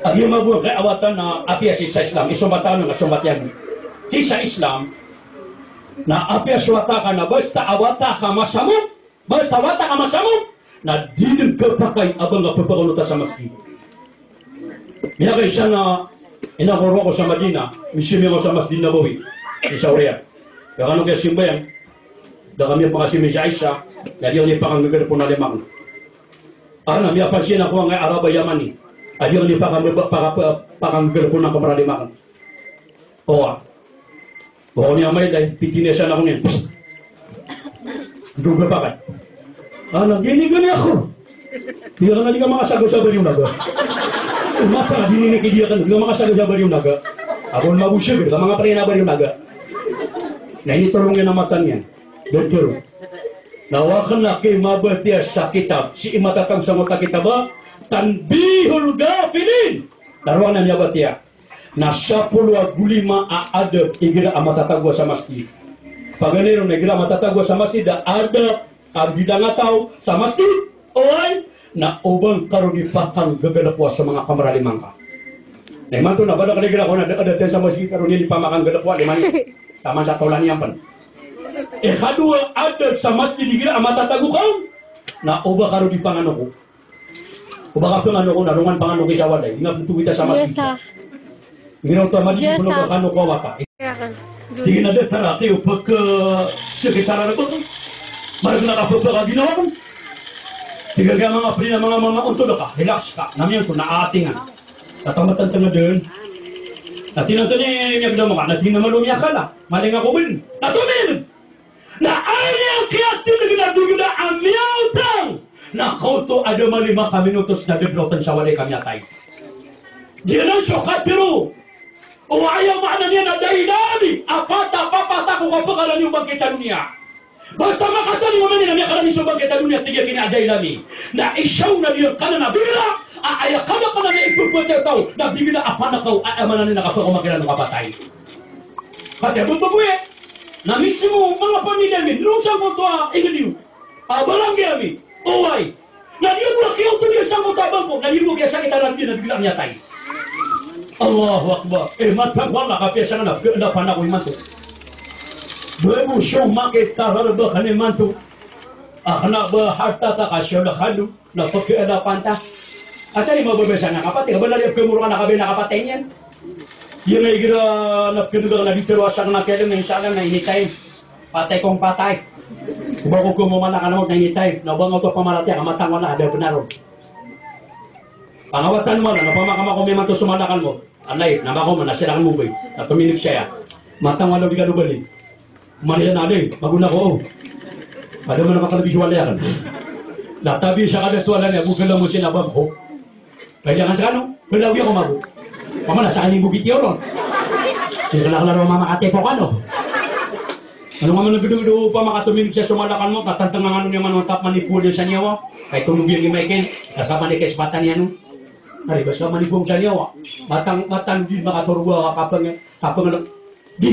ang iyong mabuhay kay awatan na apiya sa Islam, isumatan nga sumatyan. Sa Islam, na apiya suwata ka na basta awata ka masamot, na dinin ka pakay abang nga pagpakaluta sa masjid. Minakay siya na inakuro ko sa Madina, misimi ko sa Masjid Nabawi, si Sauria. Kaya ano kaya simbayan, da kami pangasimi si Aisha, na diyan ni pakanggagal po na limang. Miya pansin ako ang Araba Yamani, diyan ni pakanggagal po na kamaralimakan. Niya may dahil, pitinesa na ako niyan. Psst! Duga pa kayo. Gini ako. Hindi ka nga makasagot sa bari yung naga. Maka, dininikid dia kan, hindi ka makasagot sa bari yung naga. Ako mabusig, ka mga pare na bari yung naga. Na initulong yan ang matan niya. Doktor, nawakan na kay mabatiya sa kitab. Si imatatang sa mga kitab, Tanbihul Gafilin. Daruan na niya batiya. Na 10 gulima ada igira amatatagwa sa masjid. Paganero na igira matatagwa sa masjid ada bidang ataw sa masjid. Na ubang karunipakan gagalapwa sa mga kamaralimang ka. Na iman to na bada kaligira ko na ada sa masjid karunia di pamakan galapwa liman. Tama sa taulan niyan pan. Kadua ada sa masjid igira amatatagwa ka na uba karuni pangano ko. Uba ka pangano ko na rungan pangano ko sa waday. Ingat butuh kita sa masjid. Nginaw to mali puno ka kano ko wata. Tingin na deta ra kayo pag sekretara ko. Marag na ka pag ginawa ko. Tiga ka mga pri na mga untod ka, relax ka. Namiyan to naatingan. Tatamatan tanga din. Natinanto ni niya ginawa ka, natin naman lumiya ka na. Maling ako bin. Natumin! Na ayaw kaya tinaginadugo na amyawtang! Na kauto ada malima ka minutos na bibrotan sa walay kami atay. Diyan ang syukatiro. O ayaw maana niya na dahinami. Apata ko kapakalan yung bangkita dunia. Basta makatali mo man na niya kalan yung bangkita dunia. Tiga kini dahinami. Na isyaw na niya kanan na bigla. Ayaw ka na na ipupwete tao. Na bigla apa na kau. Amanan na nakapakamakailan ng kapatay. Kati abot pa po eh. Na mismo mga pamilya mi. Nung siya mo ito ingaliw. Balang kaya mi. Uway. Na niyo mo kiyaw ito niya sa mo tabang ko. Na niyo mo kaya sakit alam niya na bigla niya tayo. Allahu Akbar. Matang wala kapiyasa na panako imanto. Dua siyong makita ba kani manto. Akna ba harta ta kasyo na hadu na pagkaada panta. At ani mababasa na kapatid, kabalali kemuro ka nakabe na kapatid yan. Yan ay gira na kinuga na dito wasang na kailan na isagan na initay. Patay kong patay. Bago ko mo man nakanamot na initay. Nabang ako pamarati ang matang wala ada benar. Pangawatan mo na, napamakama ko may manto sumanakan mo. Alay, nabako mo, nasirangan mo ba? Natuminig siya. Matang wala biga nubali. Manila na din, maguna ko. Ada mo nakakalabisyual yan. Natabi siya kada tuwala niya, bugala mo sinabab ko. Kaya nga sa ano, balawi ako mabu. Pamana, sa kaning bugit yun ron. Hindi ka nakalaro mamakate po ka no. Ano nga man nagdududo pa makatuminig siya sumanakan mo, tatantang nga ano niya manutap manipulyo sa niyawa. Kahit tumugyan ni Michael, kasama ni Kesbatan niya no. Ay, basta manipong sa niyawa. Matang di makaturwa ka kapang di.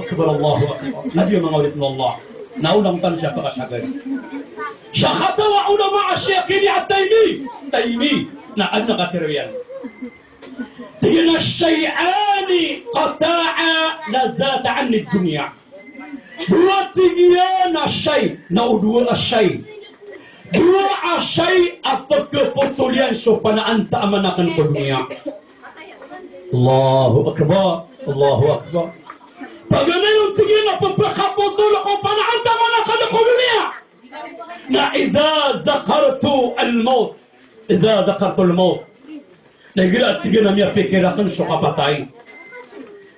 akbar, Allahu akbar. Nabi mengawlit Allah. Naulang tan siya pakasagad. Syahata wa ulama asyakini at-Taimi. Na ano katiryan? Tigil na syai'ani qata'a lazata anni dunya. Dua tiga na syai, na udua asyai. Dua asyai apa kepetulian supaya anta amanakan ke dunia. Allahu akbar, Allahu akbar. Bagaimana yung tingin na pagkakaputulo ko para anta amanakan ke dunia. Na idza zakartu al-maut, idza zakartu al-maut. Nagira tingin na miya pikirakan so kapatay.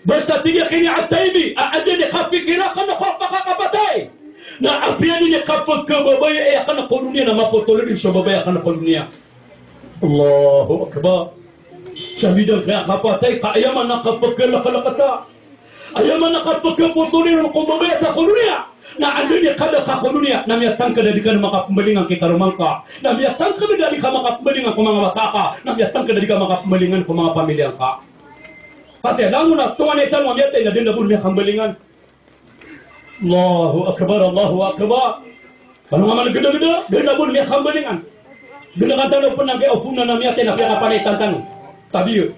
Basta tiga kini at-Taimi, ada ni kapikirakan ako pakakapatay. Na apian ni kapag kababay akan nakununia na maputulin sa babay akan nakununia. Allahu akbar. Sa bidang kaya kapatay, kaayaman na kapag kalakata. Ayam mana kaputulin ng kumabaya sa kulunia. Na ando niya kada ka kulunia. Na miyatang ka dari ka na makapumbalingan kay karumangka. Na miyatang ka dari ka makapumbalingan kung mga bata ka. Na miyatang ka dari ka makapumbalingan kung mga pamilya ka. Pati alam mo na, tungan itan mo miyatay na din na niya kambalingan. Allahu Akbar, Allahu Akbar. Kalau nga man geda-geda, geda pun niya kambalingan. Geda ka tanong po na kaya upunan na miyatay na kaya kapalitan tanong. Tabi yun.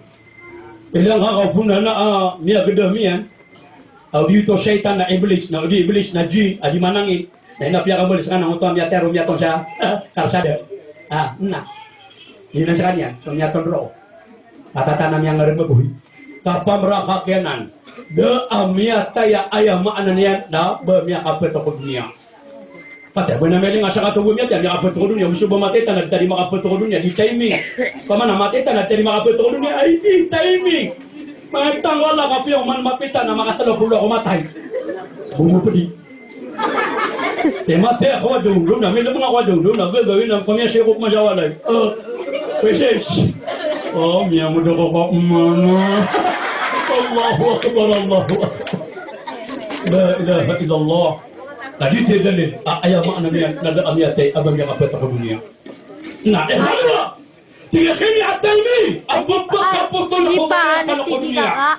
Ilang ka upunan na miya geda miyan. Dito syaitan na iblis na jin di manangin na inapya ka mulis kanang utang miya tero miya ton siya karsada na yun ang sa kanya so miya ton ro atatanam yang ngarembabuhi kapamrakakenan de amia taya ayam maanan yan na ba miya kapeto ko dunia pati ba na meling asa katubo miya miya kapeto ko dunia musuh bamateta na tadi makapeto ko dunia di timing pamana mateta na tadi makapeto ko dunia ay di timing. Mantang wala ka piyong man mapita na makatalo pulo ako matay. Bumupadi. Mate ako wadungdung na. May mga wadungdung na gagawin ng kanya sikop majawalay. Peses. Miya mo daw ko mana. Allahu Akbar, Allahu Akbar. La ilaha illallah. Tadi tidalin. Ayaw maana niya. Nada amiyate. Abang niya kapit ako dunia. Na, halwa. Tiga kini ataymi. Apa kaputol ko Paano si Dika?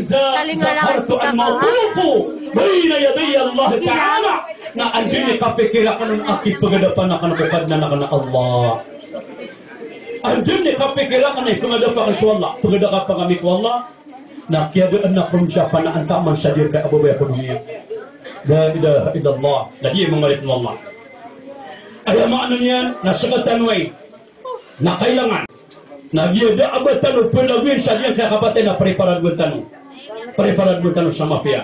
zahartu an mawqufu baina yaday Allah Ta'ala na andini kapikira kanon akip pagadapan na kanapukad na kana Allah. Andini kapikira kanay pagadapan ka Allah. Pagadaka pa kami ko Allah. Na kiyadaan na kung siya panaan taman sa dir kay abubay ko dunia. La ilaha illallah. Lagi mamalit mo Allah. Ayaw maano niyan nasa katanway na kailangan na biyada abatan o pelawin sa diyan kaya kapatid na preparad mo tanong sa mafia.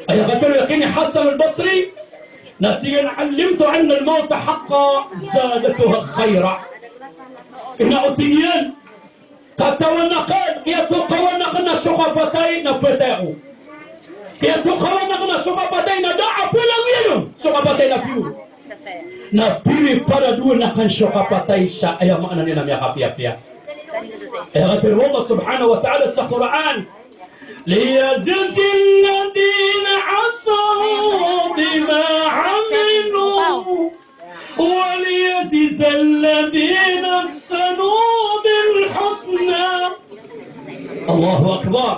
Ay katulad kini Hasan al-Basri na tiyan alimtu anna al-maut haqqa zadatuha khayra. Inautingan katawanakan kaya tukawanakan na sukapatay na petero. Kaya tukawanakan na sukapatay na daa pelawin sukapatay na piyo. Na pili para dua na kan syoka patay sa ayam ana nila miya kapia-pia. Ayatul Allah subhanahu wa ta'ala sa Quran. Liyazil ladina asaw bima amilu wa liyazil ladina ahsanu bil husna. Allahu Akbar.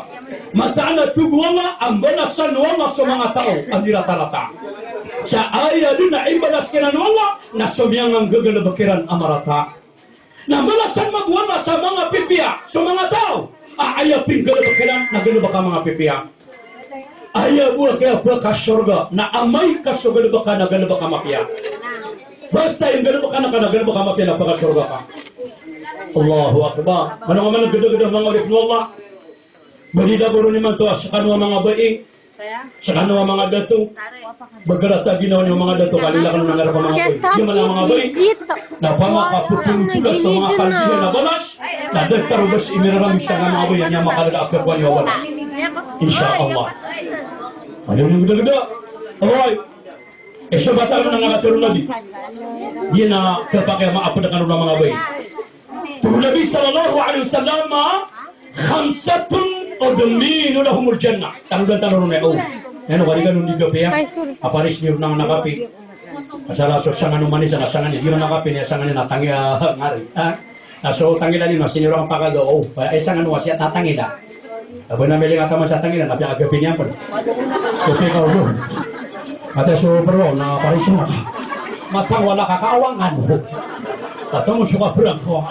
Mata'ala tugwala ang balasan wala sa mga tao ang dirata-rata. Sa aya doon na imbalas kinan wala na sumiyang ang gagalabakiran amarata. Na balasan magwala sa mga pipiya sa mga tao. Ayapin galabakiran na galabaka mga pipiya. Aya buwa kaya ka surga na amay ka sa galabaka na galabaka mapiya. Basta yung galabaka na galabaka mapiya na paka surga ka. Allahu Akbar. Manong man ang gada-gada mga ulit mo Allah. Balida buro naman to sa kanwa mga baing. Sa kanwa mga dato. Bergerak ginawa ng mga dato kalila kan nangarap mga bayi. Di mana mga bayi. Na pangakaputun pula sa mga kalbihan na balas. Na dagtarubas imirarami siya ng mga bayi niya makalala akapwan niya wala. Insya Allah. Ano yung gada-gada? Alright. Eso batal na nga turun lagi. Di na kapakaya maapudakan ng mga bayi. Turun Nabi sallallahu alaihi wasallam khamsatun udminu lahumul jannah. Tanong na oh. Ano bari ganun di gabi ya? Aparis niyo nang nakapi. Asala so sangan manis na sangan niya. Di na nakapi niya sangan niya natangi ngari. So tangila ni mas siniro ang pakado. Oh, ay sangan mo siya tatangi da. Abo na meli nga man sa tangi na kapya agapi niya pa. So pikaw mo. Ate so bro na aparis na. Matang wala kakaawangan mo. Atau mo suka perang ko.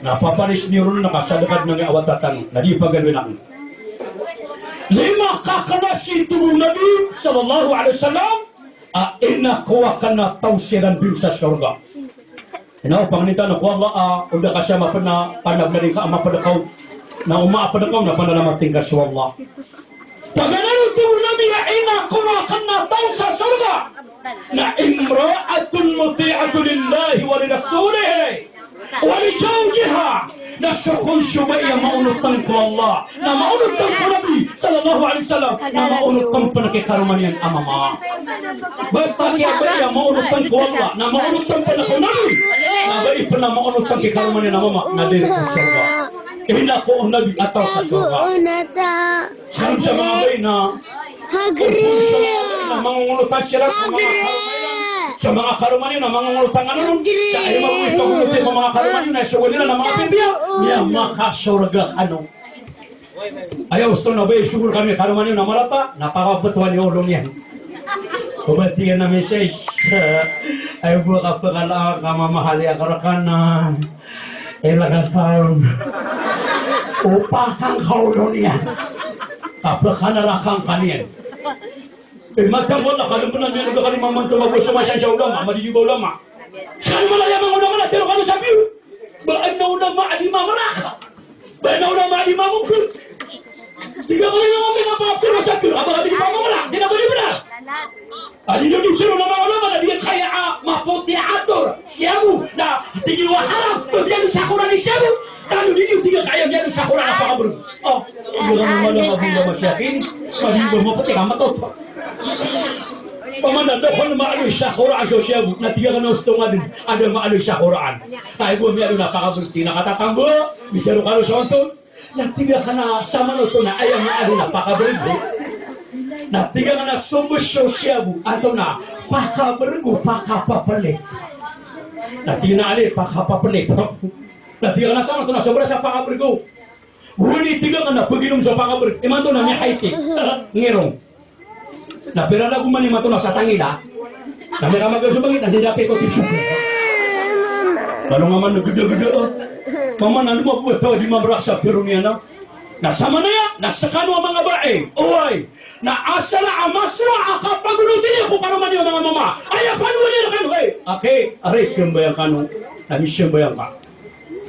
Napaparis niyo ron nakasadakad ng awatatan. Nadi pagawin ako. Lima kakanasi turun Nabi sallallahu alaihi wasallam ina kuwa kana tausiran bin sa surga. Ina panganita na kuwa Allah udah kasya mapana panaglaring ka mapadakaw na umapadakaw na panalamating ka sa Allah. Paganaru turun Nabi ina kuwa kana tausa surga na imra'atun muti'atun lillahi wa li rasulih wa li zawjiha nasukun subaya maunutang ko Allah na maunutang ko Nabi sallallahu alaihi wasallam na maunutang ko nakikaruman yan amama basta kaya ba yan maunutang ko Allah na maunutang ko na ko Nabi na ba ipa na maunutang kikaruman yan amama na din ko surga Ina ko ang nabi ataw sa surga. Salam sa mga bay na na mangungulutan sila sa mga karumanin na mangungulutan ano nun sa ayaw mabuhay pagulutin ng mga karumanin na isawal nila ng mga bibiya niya makasurga ano. Ayaw gusto na ba isyugul kami karumanin na malata napakabatuan yung ulong yan. Kubatigan na message. Ayaw po kapagala kamamahali akarakanan. Ilagang taon. Upakang kaulong yan. Kapagkanarakang kaniyan. Magtangkot na kalumpunan niya nagkakali mamantong magbusumasyan sa ulama. Madidiba ulama. Saan malayamang ulama na tiro kano sabi yun? Baan na ulama alima maraka? Baan na ulama alima mungkul? Tiga ko rin naman pinapapiro sa piro. Aba kami di pa mawala. Di na ba di ba na? Alino di siro ulama na diyan kaya maputi ator. Siyamu na tingin waharap. Pagyan sa kurang ni siyamu. Talo din yung tiga kaya yan sa kurang napakabro. Oh, hindi ka naman na mabuha masyakin. Maliba mo pati ka matoto. Pamanan daw kung maaloy sa kurang sa siyamu. Na tiga ka na gusto nga din. Ada maaloy sa kurang. Tayo po may napakabro. Tinakatatambo. Misero ka sa onton. Natiga ka na sama no to na ayaw na ano na pakabergo. Natiga ka na sumusyo siyabu ato na pakabergo pakapapalik. Natiga na ali pakapapalik. Natiga ka na sama to na sobra sa pakabergo. Huni tiga ka na paginom sa pakabergo. Iman to na ni Haiti. Ngirong. Napira na kumani mato na sa tangila. Kami ka magkasubangit na sinapi ko tisu. Kalau ngaman nagda-gda Mama na lumabot tayo di mabrasa pero niya na. Nasama na yan, nasakano ang mga bae. Oy, naasa na amasra akapagunutin ako para man yung mga mama. Ay, paano nila kano? Okay, ares yung bayang kano. Nagis yung bayang ka.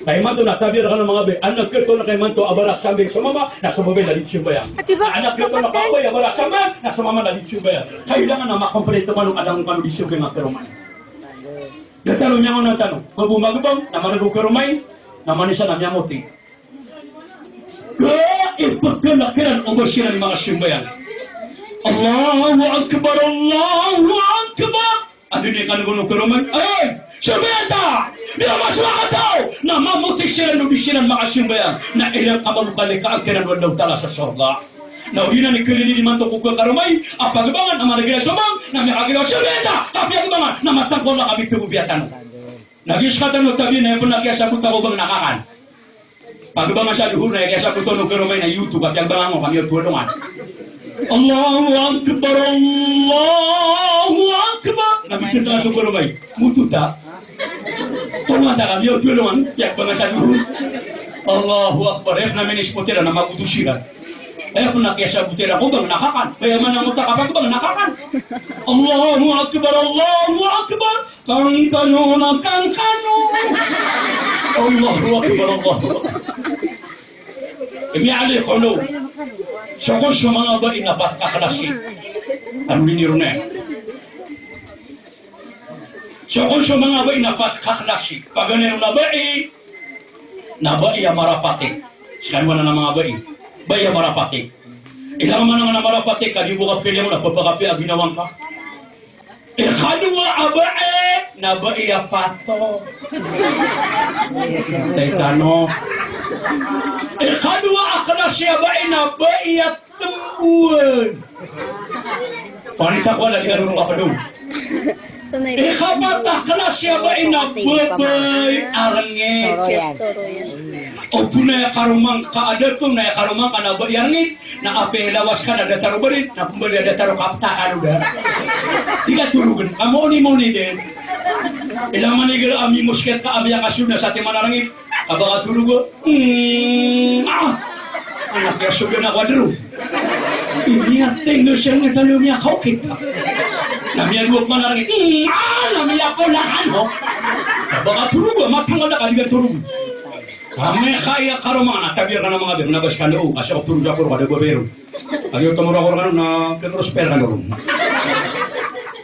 Kaya man to natabir ka ng mga bae. Anak kito na kay man to abaras sambing sa mama, nasa mabay na yung bayang. Anak kito na kapoy, abaras sambing, nasa mama na yung bayang. Kailangan na makompleto man ang adang kano disyo kay mga karuman. Natanong niya ko na tanong. Magumagubang, naman nagkukarumay, naman isa na miyamuti. Kaya ipagkalakiran ang basira ng mga simbayan. Allahu Akbar, Allahu Akbar. Ano niya kanagulong karumay? Ay! Simbayan ta! Binamaswa ka tao! Namamuti sila ng bisiran mga simbayan na ilang kamalubalik ka ang kinanwan daw tala sa sorga. Naulina ni Kilini di manto kukul karumay, apagabangan na managila sumang, na may kagilaw simbayan tapi agabangan na matangkol na kami tububiatan. Nagiskatan mo tabi na yung nakiasabot ako bang nakakan. Pagbangan sa luhur na ikiasabot ko nung karumay na YouTube at yung bangan mo kami yung tulungan. Allahu Akbar, Allahu Akbar. Nabitin ka sa karumay, mututa. Tumanda kami yung tulungan, yung bangan sa luhur. Allahu Akbar, yung namin ispotera na magutusiran. Kaya kung nakiasabutera ko bang nakakan. Kaya man ang utak kapag bang nakakan. Allahu Akbar, Allahu Akbar. Kang-kano na kang-kano. Allahu Akbar, Allahu Akbar. Imiali ko no. So kung sa mga ba inapat kakalasi. Ano diniro na yan? So kung sa mga ba inapat kakalasi. Pag ganyan na ba ang marapati. Saan mo na ng mga ba Baya marapati. Ilang man nga marapati ka, di mo ka pili mo na papakapi ang ginawang ka. Ikadwa abae, na ba iya pato? Tekano. Ikadwa akala siya bae, na ba iya tempuan? Panita ko lagi karunong ka pa doon. Ikapat akala siya bae, na babay arangit. O punay karumang kaadato na karumang kanaba yarngit na ape lawas ka na dataro barit na pumbali dataro kapta kanuda. Ika tulugan kamo ni din. Ilang manigil ami musket ka abi kasuna sa timanarangit. Aba ka tulugo. Anak ya sudah na kwadro. Ini tinggal siyang italo niya kaukit ka. Namiya luwag manarangit. Namiya ko lakan mo. Aba ka tulugo matanggal na kaligan tulugo. Kami kaya karumana tabir ka ng mga bim nabas ka loo kasi ako turun ako kada gobero. Ayaw tumura ko na ketrosper ka loo.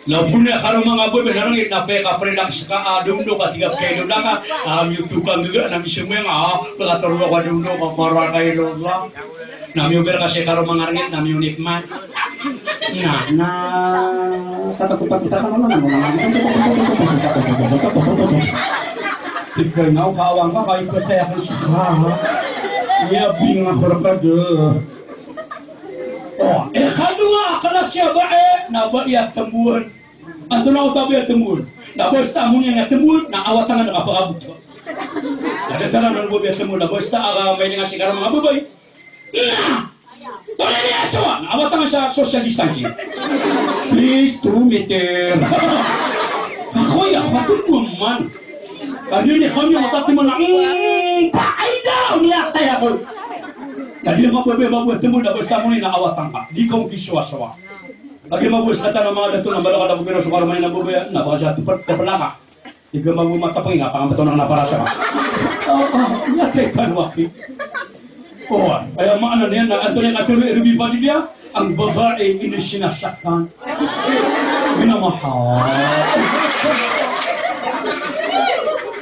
Labunya karumanga boy benarangit na peka prelax ka dundo ka tiga kilo ka yung tukang juga nami semua pelatur ko dundo ka para kay lola. Nami uber kasi karumanga rangit nami unikmat. Na katakutan kita kan mana Tigay nga, kawang ka, kayo ko tayo akong suka. Ya bingah kerja. Oh, kadua kala siya bae na ba iya tembun. Anto na utabi iya tembun. Na basta mo niya tembun na awatan na nakapakabot. Ada tanang nang bobi tembun na basta aga may nga sigara mga babay. Wala niya asawa. Na awatan sa social distancing. Please 2 meter. Ako ya patut mo man. Kali ni kami matati mo na paay daw niya tayo ako. Kali nga babe tembun na basta mo ni na awatan ka. Di ka kiswa-swa. Lagi mabus kata na mga dato na balaka na bubiro sa karumay na bubaya na baka siya tepalaka. Iga mata penginga pangabato ng naparasa ka. Nyatay kanwaki. Kaya maano niyan na Antonio Natuloy Rubibadi dia ang babae ini sinasaktan. Minamahal.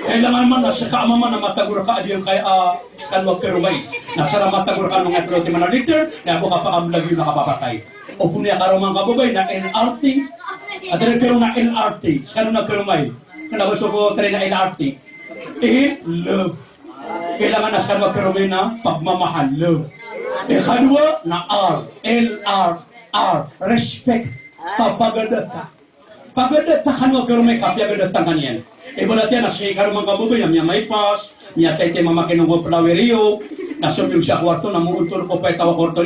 Kailangan man nasa kaamaman na matagur ka adiyang kaya kanwag kerumay. Nasara matagur ka ng atro timana liter na ako kapakamlag yung nakapapatay. O punya karumang kababay na LRT. At rin pero na LRT. Saan na kerumay? Kaya gusto ko try na LRT. Love. Kailangan na saan kerumay na pagmamahal. Love. Kadua na R. LR. Respect. Papagadata. Pagadata kanwag kerumay kasi agadata kanyan. Berarti na siya karumang kababay na may pas. Niya tayo mamakin ng plawerio. Nasumyong siya kwarto na muuntor ko pa itawa kwarto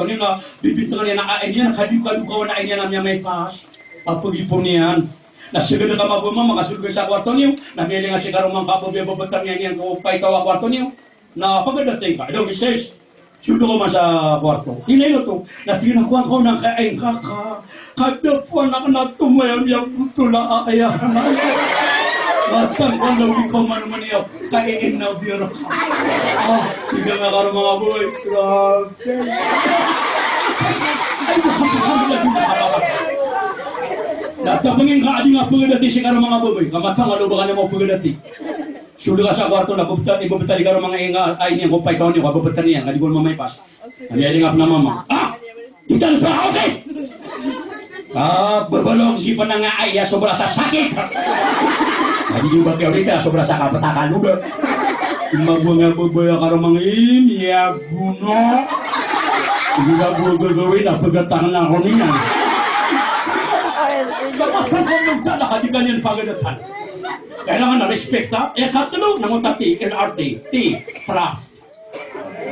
nila bibintangan niya na ain niya nakadiukaw na ain niya na niya may pas pagpagipon niyan nasigado ka mabuma makasulgoy sa kwarto niyo nagili nga si karumang kapobe babatang niya niyan ko pa itawa kwarto niyo na pagdating ka daw message sudo ko man sa kwarto hinay to natinakuan ko ng kain kaka kadapon na natumayan niya tula ayahan Batang kalau di koman niya kain na biro. Tiga nga karo mga boy. Grabe. Datapangin ka adi nga pagdati si karo mga boy. Kamatang alo ba kanimo pagdati. Sudo ka sa kwarto na ibubta di karo mga inga ay niya kupay kaon niya ibubta niya kadi bon mamay pas. Ani nga na mama. Idan pa okay. Berbalong si penanga ayah sobra sa sakit. Tadi juga kayak udah sobra sa kapetakan udah. Cuma gua nggak berbaya karo mangin ya guna. Juga gua gawin apa getangan nangoninya. Jangan ngomong tak lah kadikan yang pagadatan. Kailangan na respect ta. Katulog nang utati LRT T trust.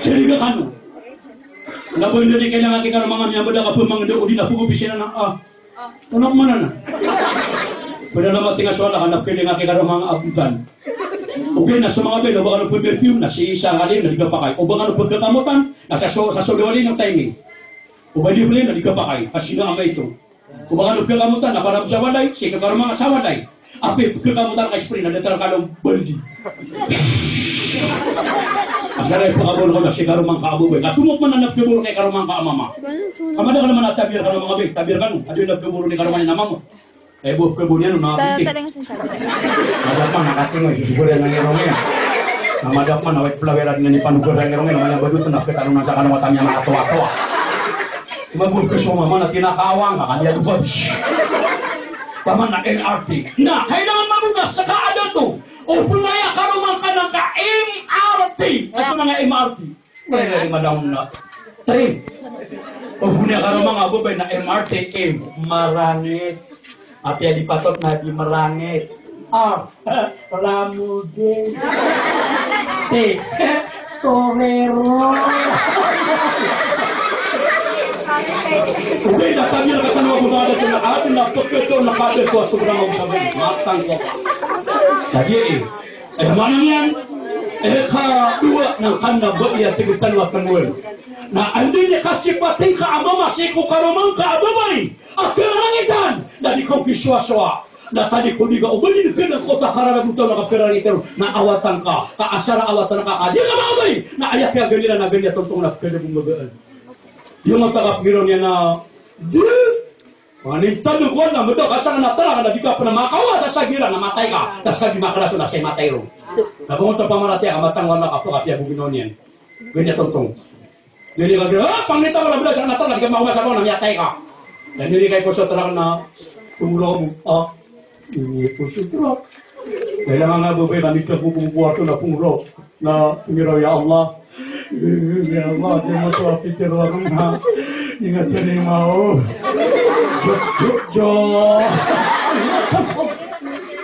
Sehingga kanu. Laboy dari kailangan kita mga mga bada ka pamangda udi na pugupisin na Tunong mo na. Pwede naman tinga sola hanap kaya nga kaya mga abutan. Okay na sa mga belo, baka nung perfume na si Saralin na ligapakay. O baka nung pagkakamutan, sa soliwalin ng timing. O ba di pala na ligapakay, kasi nga amay ito. O baka nung pagkakamutan, naparap sa walay, si kakaro mga sa walay. Api pagkakamutan ka spring, na detar kalong baldi. Asalay pakabolo ko na si karumang kaabubay. Katumok man na nagkaburo kay karumang kaamama. Kamada ka naman natabir ka ng mga big. Tabir ka nung. Ado yung nagkaburo ni karumang yung namamo. Eh buh kebo niya nung nakabitik. Madak man nakatingoy. Siguro yan ang irong yan. Madak man nawait plaweran nga ni panugar ang irong yan. Namanya baduto na katanong na sa kanawatan niya makatawa-tawa. Mabuh ka siya mama na tinakawang ka. Kanya lubad. Tama na LRT. Na, kailangan mamugas sa kaadal to. O punaya karumang ka ng ka-MRT. Ito na nga MRT. Pwede madam na. 3. O punaya karumang abubay na MRT. Marangit. At yan ipatot na di marangit. R. Ramude. T. Torero. Okay, natagil ka sa mga bumada sa atin na pagkito na kapit ko sobrang magsabay. Matang ko. Lagi manang yan, kadua ng kanda ba iya tigutan wa tanwel. Na andin ni kasi pating kaamama si ko karumang kaababay. At karangitan na di ko kiswa-swa. Na tadi ko diga ubali ni kana ko takarara buto na kapirang itero na awatan ka, kaasara awatan ka. Di ka mabay. Na ayak ya ganila na ganila tungtong na kada bumagaan. Yung magkakapiro niya na di Manintado ko na mo kasang natala na di ka pa na makawa sa sagira na matay ka. Tas ka di makalaso na siya matay ro. Napunta pa marati ang matang wala ka po kasi buginon yan. Ganyan tungtong. Dili ka gira, pangnita wala bila sa natala di ka makawa sa na matay ka. Dan dili kay puso terang na tulong ini puso terang. Kailangan nga bubay na nito bububuhato na pungro na tumiro ya Allah. Ya Allah, dia mau tua pikir orang na. Ingat terima oh. Jo.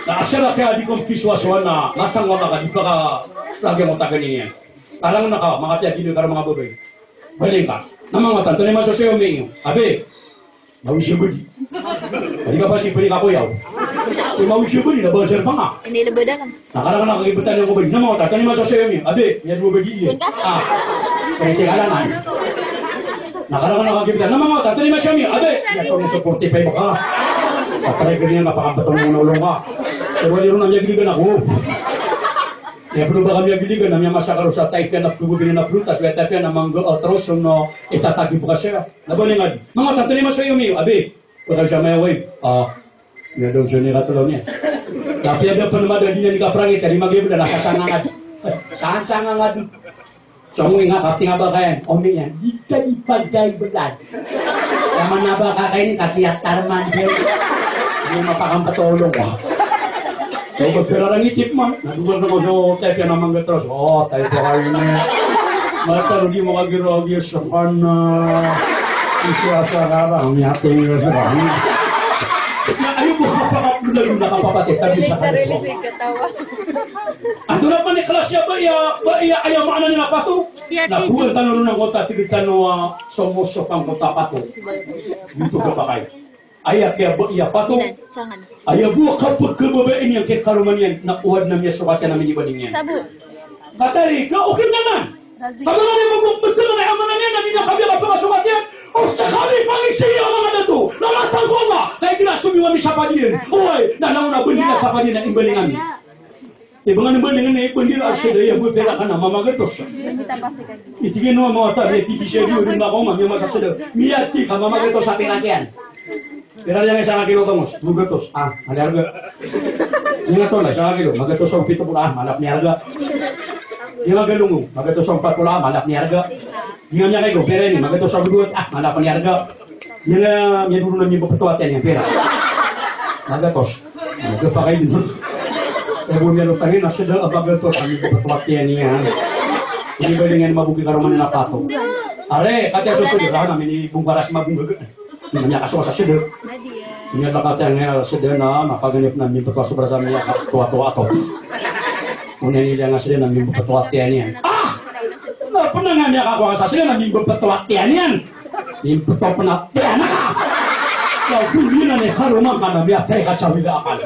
Nah, asal kaya di kompisuasyon na matang wala ka di ka lagi mo tagan niya. Kalang na ka mga tiyak karo mga baboy. Balik ka. Namang matan to ni masosyo mi. Abi. Mau syubudi. Hindi ka pa si pili ka kuyaw. Mau syubudi na bawal pa nga. Ini lebeda kan? Nakala ka nakakibutan yung kubay. Namang matan to ni masosyo mi. Abi, yan mo bagi iya. Kaya tingala na. Nakala ka nakakibutan. Namang matan to ni masosyo mi. Abi, yan ko ni supporti pa mo ka. Patay ganyan napakabatong mo nulong ka. Pero wali rin namya giligan ako. Ya perlu ba kami giligan namya masakaro sa type na pagubin na prutas, kaya type na manggo otros no itatagi po kasi. Nabali nga. Mga tatani mo sa iyo mi, abi. Pagka siya may way. Ya dong siya ni katulong niya. Tapi ada penamada din ni kaprangit tadi magib na nakasangangad. Sangangad. Kamu ingat kapti nga ba kayan? Omi yan. Jika ipagay belan. Yaman na ba kakainin kasi at tarman din. Hindi mapakampatulong ko. So, magkararang itip man. Nadugan na ko sa type yan ang mga tros. Tayo po kayo na. Matarugi mo kagiragi sa kana. Isya sa karang. Miyating nga sa kanya. Ayaw mo kapakapudal yung nakapapatid. Tabi sa kanito. Ato na pa ni klasya ba ayaw maana nila pato? Nabuhan tanong ng kota. Tigitan no somosok ang kota pato. Dito ka pa kayo. Ayaw kaya ba iya pato? Ayaw buwa kapag kababain yang kaya karuman yan na uwad na miya sukatya namin ibaning yan. Katari ka, okay naman. Pagka nga rin magbumbagta na nayaman na yan, namin na kami ka pangasukat yan. O sakali pangisiya ang mga nato, namatang ko nga, kaya ginasumiwan ni sa padin. Uy, nanaw na bundi na sa padin na imbalingan. Iba nga imbalingan na ibandil asya yung buhay pera ka na mamagatos. Itigin mo mga tabi, tigisya diyo rin ako, mamaya masasada. Miyati ka, mamagatos sa pinakyan. Pero yang isang kilo kamus, magatos. Malarga. Yung ito na, isang kilo, magatos ang 7 malap ni harga. Yung galungo, magatos ang 4 malap ni harga. Yung niya kayo, pera ini, magatos ang 2, malap ni harga. Yung may duro na may bapatuatan yung pera. Magatos. Magapa kayo din. Kaya buong yan utangin, nasa dal ang magatos ang bapatuatan niya. Hindi ba rin yan mabugi karoman na pato? Are, katya susunod, namin ibungkaras mabunggaga. Namanya kaso sa sidek. Ini adalah kata yang sedih na mapaganip na min petua sobra sa niya tua-tua ato. Una ni dia ngasih na min petua tianian. Pernah nga niya kako sa sila na min petua tianian. Min petua penatian ka. Kau kulina ni karuman ka na biya tay ka sa wila akal.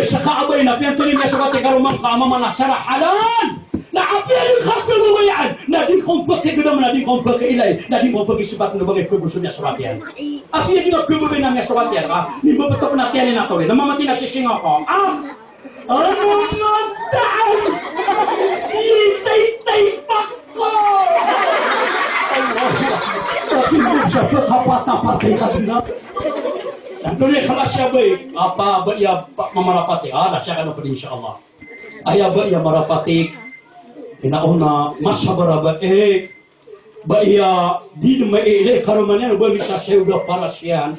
Saka abay na piyan tuloy niya sa kati karuman ka amama na sarah halan. Naapirin khasal bumayaan. Nading kompake gudam, nading kompake ilay. Nading kompake sebat na bagay kubusun niya sabatian. Apirin niya kubusin na niya sabatian ka. Nimba betok na tiyanin na to. Namamati na sising ako. Ano na daan? Itay-tay pako! Allah siya. Tapi hindi siya kapata-patay ka din na. Tuloy kalas siya ba apa ba iya mamarapati? Nasya ka na pa din insyaAllah. Aya ba iya marapati? Inauna masabara ba ba iya di maile karumannya ba bisa seudah parasyan.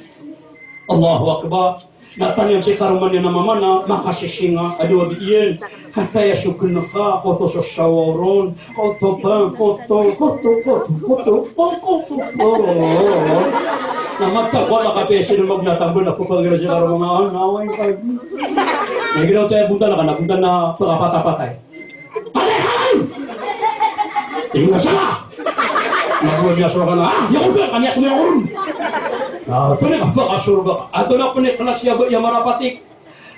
Allahu akbar. Natanya si karumannya nama mana maka sisinga aduh biyen kata ya syukun fa koto sasawaron koto bang koto nama tak wala kape sino magnatambol na pagkira si karumangan naway kay. Nagiraw tayo punta na pagpatapatay. Tinggal salah. Nabuat niya surga na. Ya udah kami semua urun. Nah, pernah apa surga? Atau nak pernah kelas ya marapatik.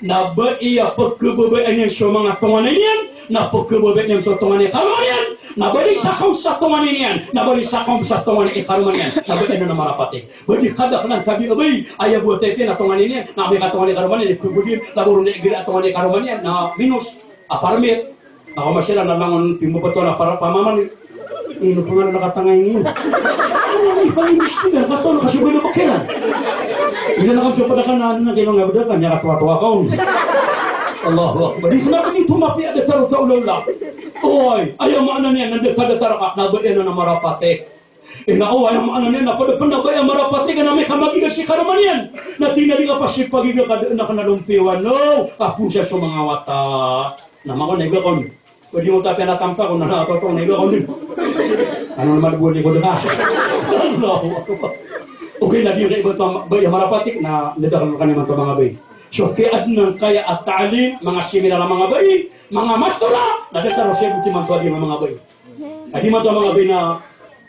Na ba iya pagkababaan yang mga tonganan na pagkababaan yang sa tonganan karuman na bali sakong sa tonganan yan na bali sakong sa tonganan karuman yan na ba na marapatik. Bali kada kanang kabi abay aya buat tayo na tonganan yan na may katonganan karuman yan kubudin laburo na igira tonganan karuman yan na minus aparmit. Ako masila na langon pimupato na para pamaman. Ino po nga nakatangay ngayon. Ano yung pang-imbestigar? Kato, nakasubay na pakilan. Hindi na kami padakan na kayo nga badakan. Niya katuwa-tuwa ka. Allahu Akbar. Di kenapa ni tumapi ada taru-taulala. Oy, ayaw maana niya nandagkadatar ka. Nabayan na marapate. Inao, ayaw maana niya napadapin na ba yung marapate ka na may kamagiga si karuman yan. Na tinali ka pa si pagiga na kanalumpiwan. No, kapun siya sa mga wata. Naman ko, nagakon. Pwede mo tayo pinatampa kung nanatotong na ilo ako din. Ano naman buwan ko na? Okay na din na iba ito marapatik na nadakan ka naman ito mga bay. So kaya adnan kaya at ta'alim, mga simila ng mga bay, mga masura, nadataro siya buti man ito adi mga bay. Adi man ito mga bay na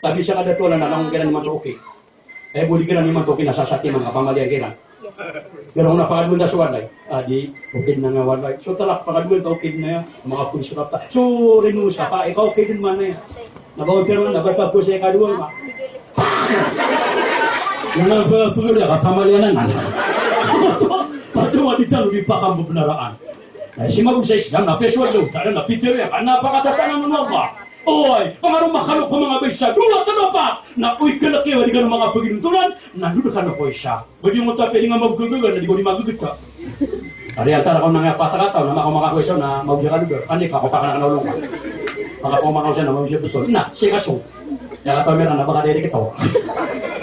tabi siya kadatulan na lang kailan naman ito okay. Eh buli ka na naman ito kinasasati mga pamalian kailan. Pero kung napakadun na sa walay, di okay na nga walay. So talak pakadun ka okay na yan, mga pulis ka pa. So rinusa pa, ikaw okay din man na yan. Nabawag ka naman, nabatag ko sa ikaduan ka. Nang patuloy ka, pamalianan na. Patuwa dito, lubi pa kang bubunaraan. Si Magong sa Islam, napeswad daw, tala napitir yan, napakatatanan mo ba? Oy, pangarong makalo ko mga baysa, dula tanong pa, na uy kalaki, wali ka ng mga paginuntunan, nandun ka na po siya. Pwede mo tayo pwede nga maggugugan, na di ko di magugut ka. Ari antara ko na nga patakataw, na makamakakwesa na maugya ka lugar, ani ka, pa ka na kanulong ka. Makakumakaw siya na maugya betul. Na, siya kaso, kaya kataw meron na baka diri kita.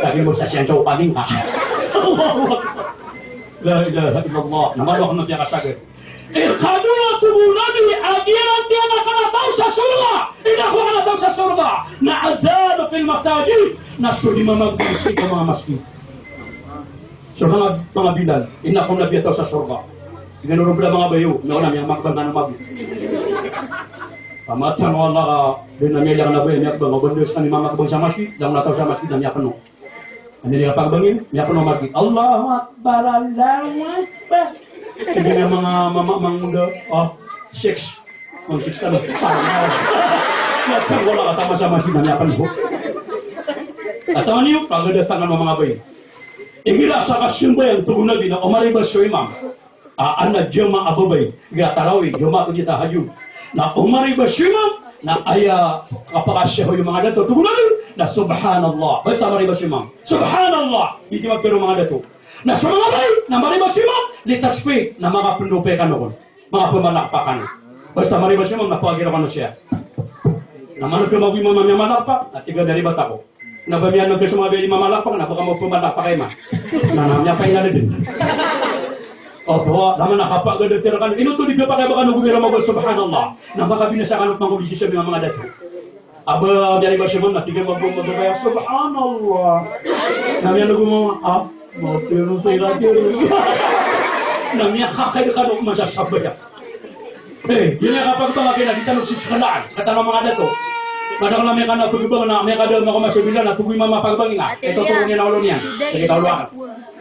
Lagi mo sa siyan sa upaling ka. La ilaha illallah, namalo ko na tiya kasagad. Kadula tubulani agiran dia nak tahu sa surga. Ina ko na tahu sa surga. Na azan fil masajid. Nasu di masjid ko mga masjid. So mga bilal, ina ko na tahu sa surga. Ginuro bla mga bayo, na yang makbang na mag. Pamatan wala ka dinamilya na bayo, yak bang obendos kan imam makbang sa masjid, lang na tahu sa masjid na penuh. Ano niya pagbangin? Niya penuh masjid. Allahu akbar, Allahu akbar. Hindi nga mga mamamangga, six na parang wala ka tama sa masinanyapan mo. At ano niyo, pagdatangan ng mga bayi. Ingila sa kasimbayan, tugunan din na umaribas sa imam. Anak jama ababay, gatarawi, jama ko dita hayu. Na umaribas sa imam, na aya kapakasya ko yung mga dato, tugunan din na subhanallah. Basta umaribas sa imam. Subhanallah, hindi magpero mga dato. Na sa mga bay, na maribas si Imam, litaspi na mga pendupe ka noon, mga pumalakpakan. Basta maribas si Imam, napagiraw ka na siya. Naman ko mag-imam niya malakpak, at tiga dari bata ko. Nabamiyan nag sa mga bay mamalakpak, na baka mo pumalakpak kayo ma. Nanamnya pa ina din. Opo, naman nakapagod tira kan. Inuto di pa kaya baka nagumira mo subhanallah. Na baka binasakan at mangubisi siya mga dato. Aba dari ba si Imam, na tiga mag-umagaya, subhanallah. Namanya nagumama, mau tiru namanya kakay ka doon masasabay yun yung kapag tumaki na dito nagsiskalaan kata ng mga dato kadang na may ka na tugibang na may kadang na kumasabila na tugoy mamapagbangi nga ito turong niya na ulo niyan sige kauluakan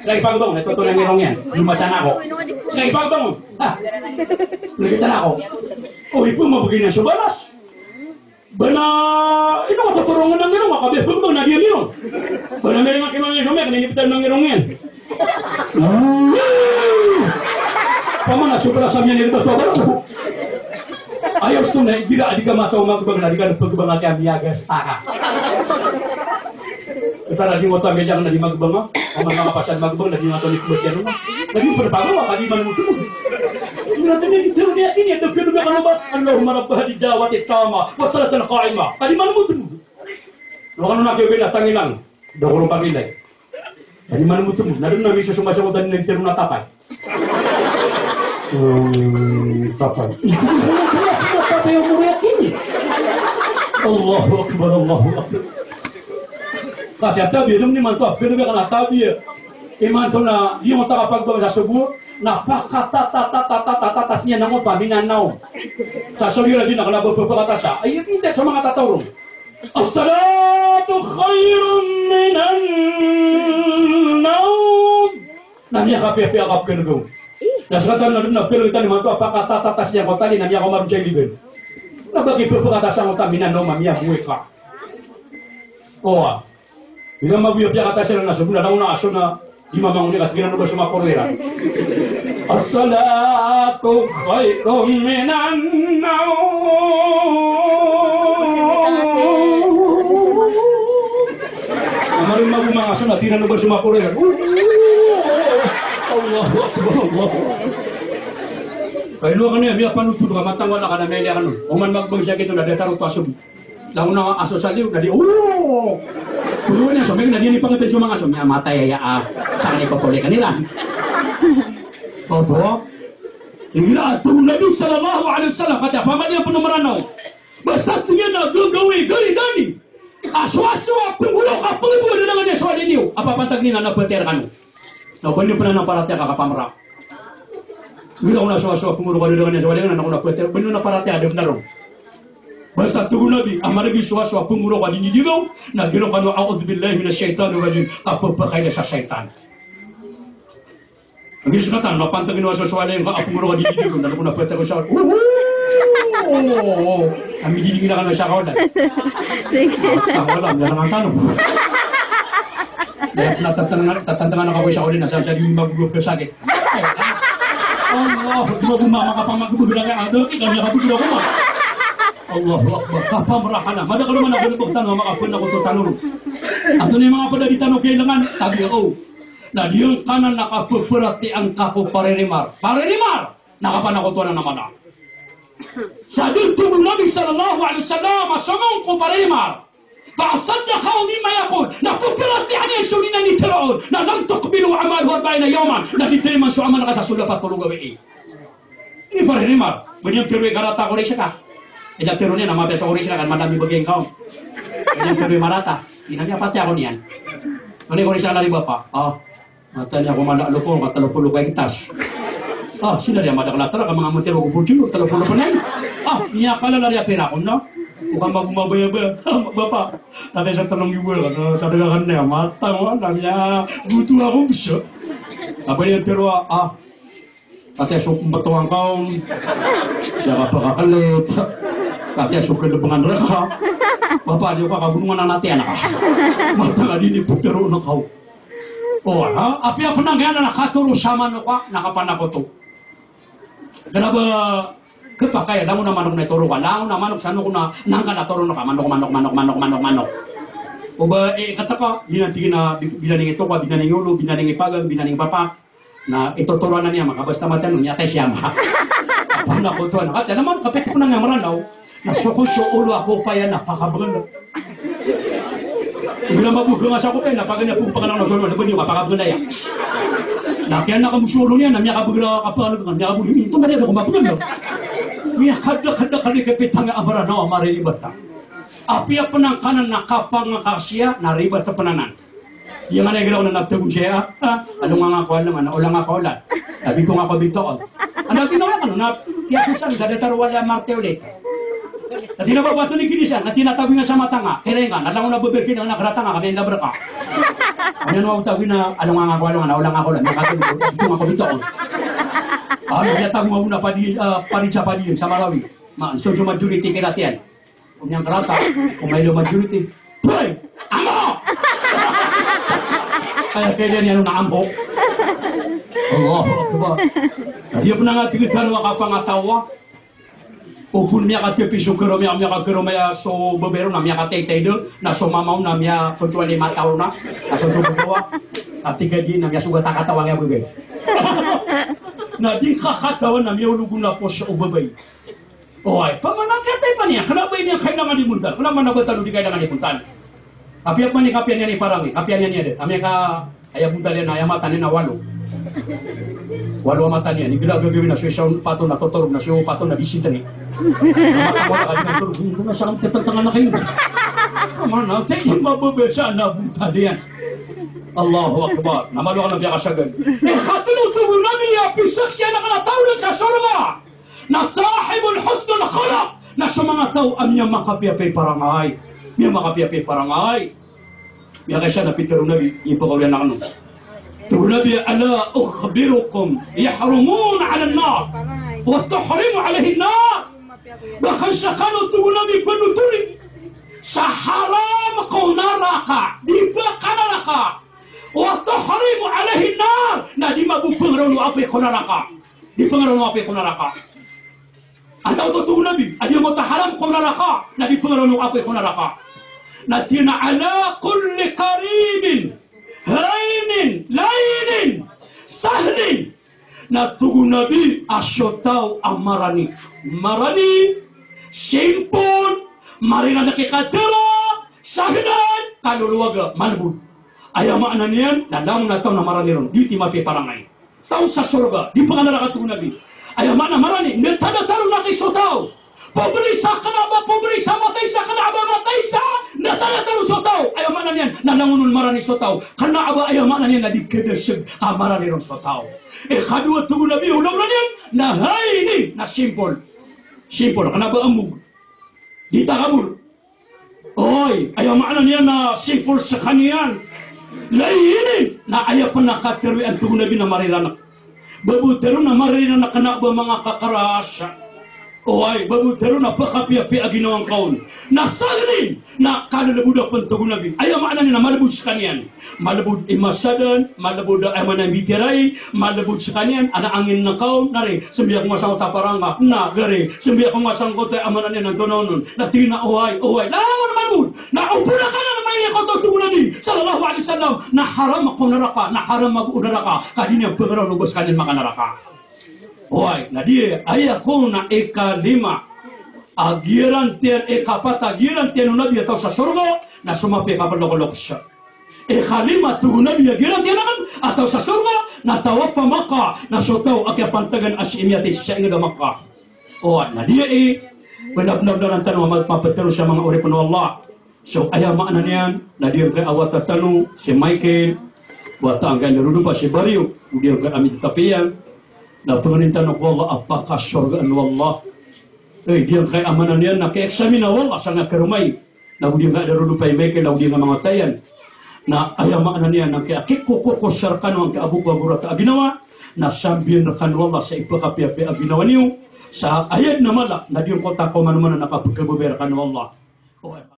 sige ipagbangon ito turong niya niyan lumatan ako sige ipagbangon nagitan ako ipong mabagay na subalas bana ino matuturungan ng irong makabi pagbaw na diyan irong bana may mga kimang isome kaninipitan ng irong yan pamana supra sa miyan ito ba ayaw ito na tidak adika masaw magbag na adika pagbang natin amiyaga staka kita lagi mo tayo medya na di magbang mga pasad magbang lagi nga ito ni kubasyan lagi pagbago kaliman mo ito natin yung itiro niya ini ito kinuga ka naman Allahumma rabbah di dawat itama wasalatan qaima kaliman mo ito lukan na kayo binatangin lang dakulong pagilay kaliman mo ito naroon na miso sumasamutan ng itiro na tapay tapay tapay yung muriyak ini Allahu Akbar Allahu Akbar kati-tabi ito ni manto kinuga ka na tabi iman to na di mo takapagbawa sa subo napakatatatasnya ng upa minanaw sa suriyo lagi nakalabot po pagkatasa ay hindi sa mga tatarong as-salatu khairun minan nawm namya kapi-akap kenugong nasratan na rin na pero ito naman ito apakatatatasnya ko tali namya ko marunjay libin nabagi po pagkatasa ng upa minanaw mamya buhay ka hindi mabuyo pagkatasa na subo na lang na aso na Imam ang ulit at ginano ba sumakorera? As-salatu khairun minan nawm. Amarin mga aso na ginano ba sumakorera? Allahu Akbar, Allahu Akbar. Kaya luwa ka niya, miya panutod ka, matang wala ka na may liya ka nun. Uman magbang siya kito na detarong pasog. Lang na aso sa liw, na di, Puluhan niya, so may nadiyan ipangatid yung mga aso, may matay saan ipatuloy kanila. Opo. Ila atu Nabi sallallahu alaihi wasallam kata apa dia pun merano. Basatnya na gagawe gari dani. Aswa-aswa pengulo ka pengulo dengan dia soal ini. Apa patag ni na peter kanu. Na bani pun na parate ka pamra. Bila una aswa-aswa pengulo ka dengan dia soal ini na kuna peter bani na parate ada benar. Basta tu Nabi amaragi aswa-aswa pengulo ka dini digaw na gilo kanu a'udzu billahi minasyaitanir rajim. Apa pakai sa syaitan. Ang ginasukatan, mapantagin mo sa suwala yung kaapong muro ka didi ko, nalo ko na pwede ko siya. Kami didi na ka na siya kawalan. Kawalan, yan ang tanong. Tatantangan ako siya kawalan, nasa siya yung mag-group ka sa akin. Allah, di mo gumama ka pang magkukubilang ka, kanya ka pagkulang ko ma. Allahu Akbar, kapamrahan na. Mada ka naman ako nabuktan, makapun ako ito tanong. Ato na yung mga pada di tanong kailangan, sabi ako. Na diyon kanan nakapuperati ang kapo parerimar. Parerimar! Nakapanakutuan na naman na. Sa dito ng Nabi sallallahu alaihi wasallam, asamang ko parerimar. Fa'asaddaqahu mimma yaqul. Napuperati niya sunina ni Firaun. Na lam tuqbilu amaluhu 40 yawman. Na diterima sa amal ka sa sulapat puluh gabi. Ini parerimar. Benyang terwe garata ko siya ka. Eda terone na mapesa ko siya kan madami bageng kaum. Benyang terwe marata. Inanya pati ako niyan. Ano ko siya nari bapa? Matanya ako mana lupo, katalo-pulo kay kitas. Sila dia madak latara ka mga mutiro ko pujo, talo-pulo pa nay. Niya kala lari pera ko no. Bukan magumabaya-baya. Bapak, tadi sa tanong ibu kan, tadagan niya mata mo niya butuh ako bisa. Apa yang terwa katanya sok betuang kau. Siapa pakakalit. Katanya sok kedepangan reka. Bapak dia ka kabunungan nanti anak. Mata nga dini putero na kau. Api apa nanggaya na nakaturo sama no ka nakapana ko to. Kenapa kepakaya damu na manok na turo ka lang na manok sano ko na nangka na turo no ka manok. Oba kata ka binantigin na binaning ito ka binaning ulo binaning ipagang binaning papa na ito turuan na niya makabasta matan niya tayo siya ma. Apa na ko to na kata naman kapit ko na nga maranaw na suko ulo ako pa yan napakabagal. Bila mabuhay nga sa ko na pag niya pong pangalang nasulong na ba niyo kapagabaganda yan. Nakiyan na kamusulong niya na miya kabagala kapagabaganda miya kabagala ito mariya ako mabaganda. Miya kada kali kapitang nga amara na amara ibata. Api apa nang kanan na kapang nga kasya na ribat na pananan. Yung nga nagalaw na nagtagong siya, ano nga ako alam, ano ulang ako ulan. Sabi ko nga ako dito. Ano ginawa ka no? Kaya kusan, dadatar wala marte ulit. At tinababato ni Kinisan, at tinatabi nga sa mata nga, kaya nga, nalang na bubirkin na nakarata nga, kami ang labra ka. Ano nga utawi na, ano nga ako, ulang ako ulan, nakatulog, dito nga ako dito. Nagatabi mo muna parin sa padiyon, sa Marawi. So, yung majority kinatiyan. Kung yung karata, kung may majority, Hoy! Amo! Kaya kaya niya nung naambok. Allah, diba? Dia pun nga tigitan wa kapangatawa. Upun miya ka tipi sukero miya ka miya so bebero na miya ka tay do na so mamaw na miya so 25 taon na so bawa at tiga di na miya sugat katawa nga bebe. Na di kakatawa na miya ulugun na po sa ubabay. Oy, pamanang katay pa niya. Kenapa ini yang kailangan dimuntal? Kenapa nabatalu di kailangan dimuntal? Kapiat man ni kapian niya ni parangi. Kapian niya de. Ami ka aya buntal niya na aya mata niya na walo. Walo mata niya. Ni gila gagawin na siya pato na totorog na siya pato na bisita ni. Mata mo na kanya turog. Ito na siyang tetantangan na kayo. Mana, tingin mababasa na buntal yan. Allahu Akbar. Namalo ka na biya kasagad. Katulog tubo namin niya. Pisak siya na kanatawlan sa surga. Na sahibul husnul khalaq. Na sa mga tao ang niya makapiapay parangay. Niya makapiapay parangay. Niya kaya siya napitero nabi. Ipakawlan na ano. Tubo nabi, ala ukhbirukum yahrumun ala nar. Wa tuhrimu alaihi nar. Bahkan sa kano tubo nabi penuturin. Sa haram kau naraka. Di baka naraka. Wa tuhrimu alaihi nar. Na di mabupengaraw no api ko naraka. Di pengaraw no api ko naraka. Antaw tutubo nabi, adi mo taharam ko naraka, na di pengaraw no api ko naraka. Na tina ala kulli karibin, hainin, lainin, sahlin. Na tugo nabi, asyotaw ang marani. Marani, simpon, marina nakikatira, sahdan, kaluluwaga, malbun. Ayamaan na niyan, na lang na taon na marani ron, di timapi parangay. Taon sa surga, di pangalan nakatugo nabi. Ayaw mana marani. Natada-taro na kay sotaw. Pobrisa ka na ba? Pobrisa matay sa ka na ba? Matay sa? Natada-taro sotaw. Ayaw mana niyan. Nanangunon marani sotaw. Kana aba ayaw mana niyan na di kedesig. Marani ron sotaw. Kadua tugu nabi ulang na niyan. Na ini na simple. Simple. Kana ba amug? Di takabul. Oy, ayaw mana niyan na simple sa kaniyan. Layinin na ayaw pa nakatirwi ang tugu nabi na mariranak. Babutero na mariranak na ba mga kakarasya. Oy, babutero na pakapi-api aginawang kaon. Nasalin na kanalabudak pantugo nabi. Ayaw maana na malabud sa kanyan. Malabud imasadan, malabud ay manambitiray, malabud sa kanyan, ana angin na kaon, nari, sambiya kong masang taparanga, na, gari, sambiya kong masang kote, amanan yan ang tunanon, na tina, oy, laman malabud, na upo na ka na, may ikoto tugo nabi, sallallahu alaihi wasallam, na haram ako naraka, na haram mag-unaraka, kadini ang pagaraw lubos kanyan makanaraka. Oy, na dia ayah ko na ika-5 agiran tiyan ika-4 agiran tiyan nabi atau sa surga na sumapi kapalok-lok siya. Ika-5 tugo nabi agiran tiyan atau sa surga na tawafa maka na sotaw pantagan asimiyati siya inga maka. Oy, na dia benab-benab dalam tanong mapatero sa mga urip ng Allah. So ayah makna niyan na dia kay awat tanong si Michael wata ang ganyan pa si Barrio dia kay amit tapiyan. Na pengenintan ko Allah apakah surga anu Allah. Dia kay amanan yan na ke-examine Allah sangat kerumay. Na dia enggak ada rudupay meke na dia mamatayan. Na ayam makna niya na kay ko sarkan ang kaabu ko gurata aginawa na sambian kan Allah sa ipakapi-api aginawa niyo sa ayat na mala na dia kota ko man nakapagkabuber kan Allah.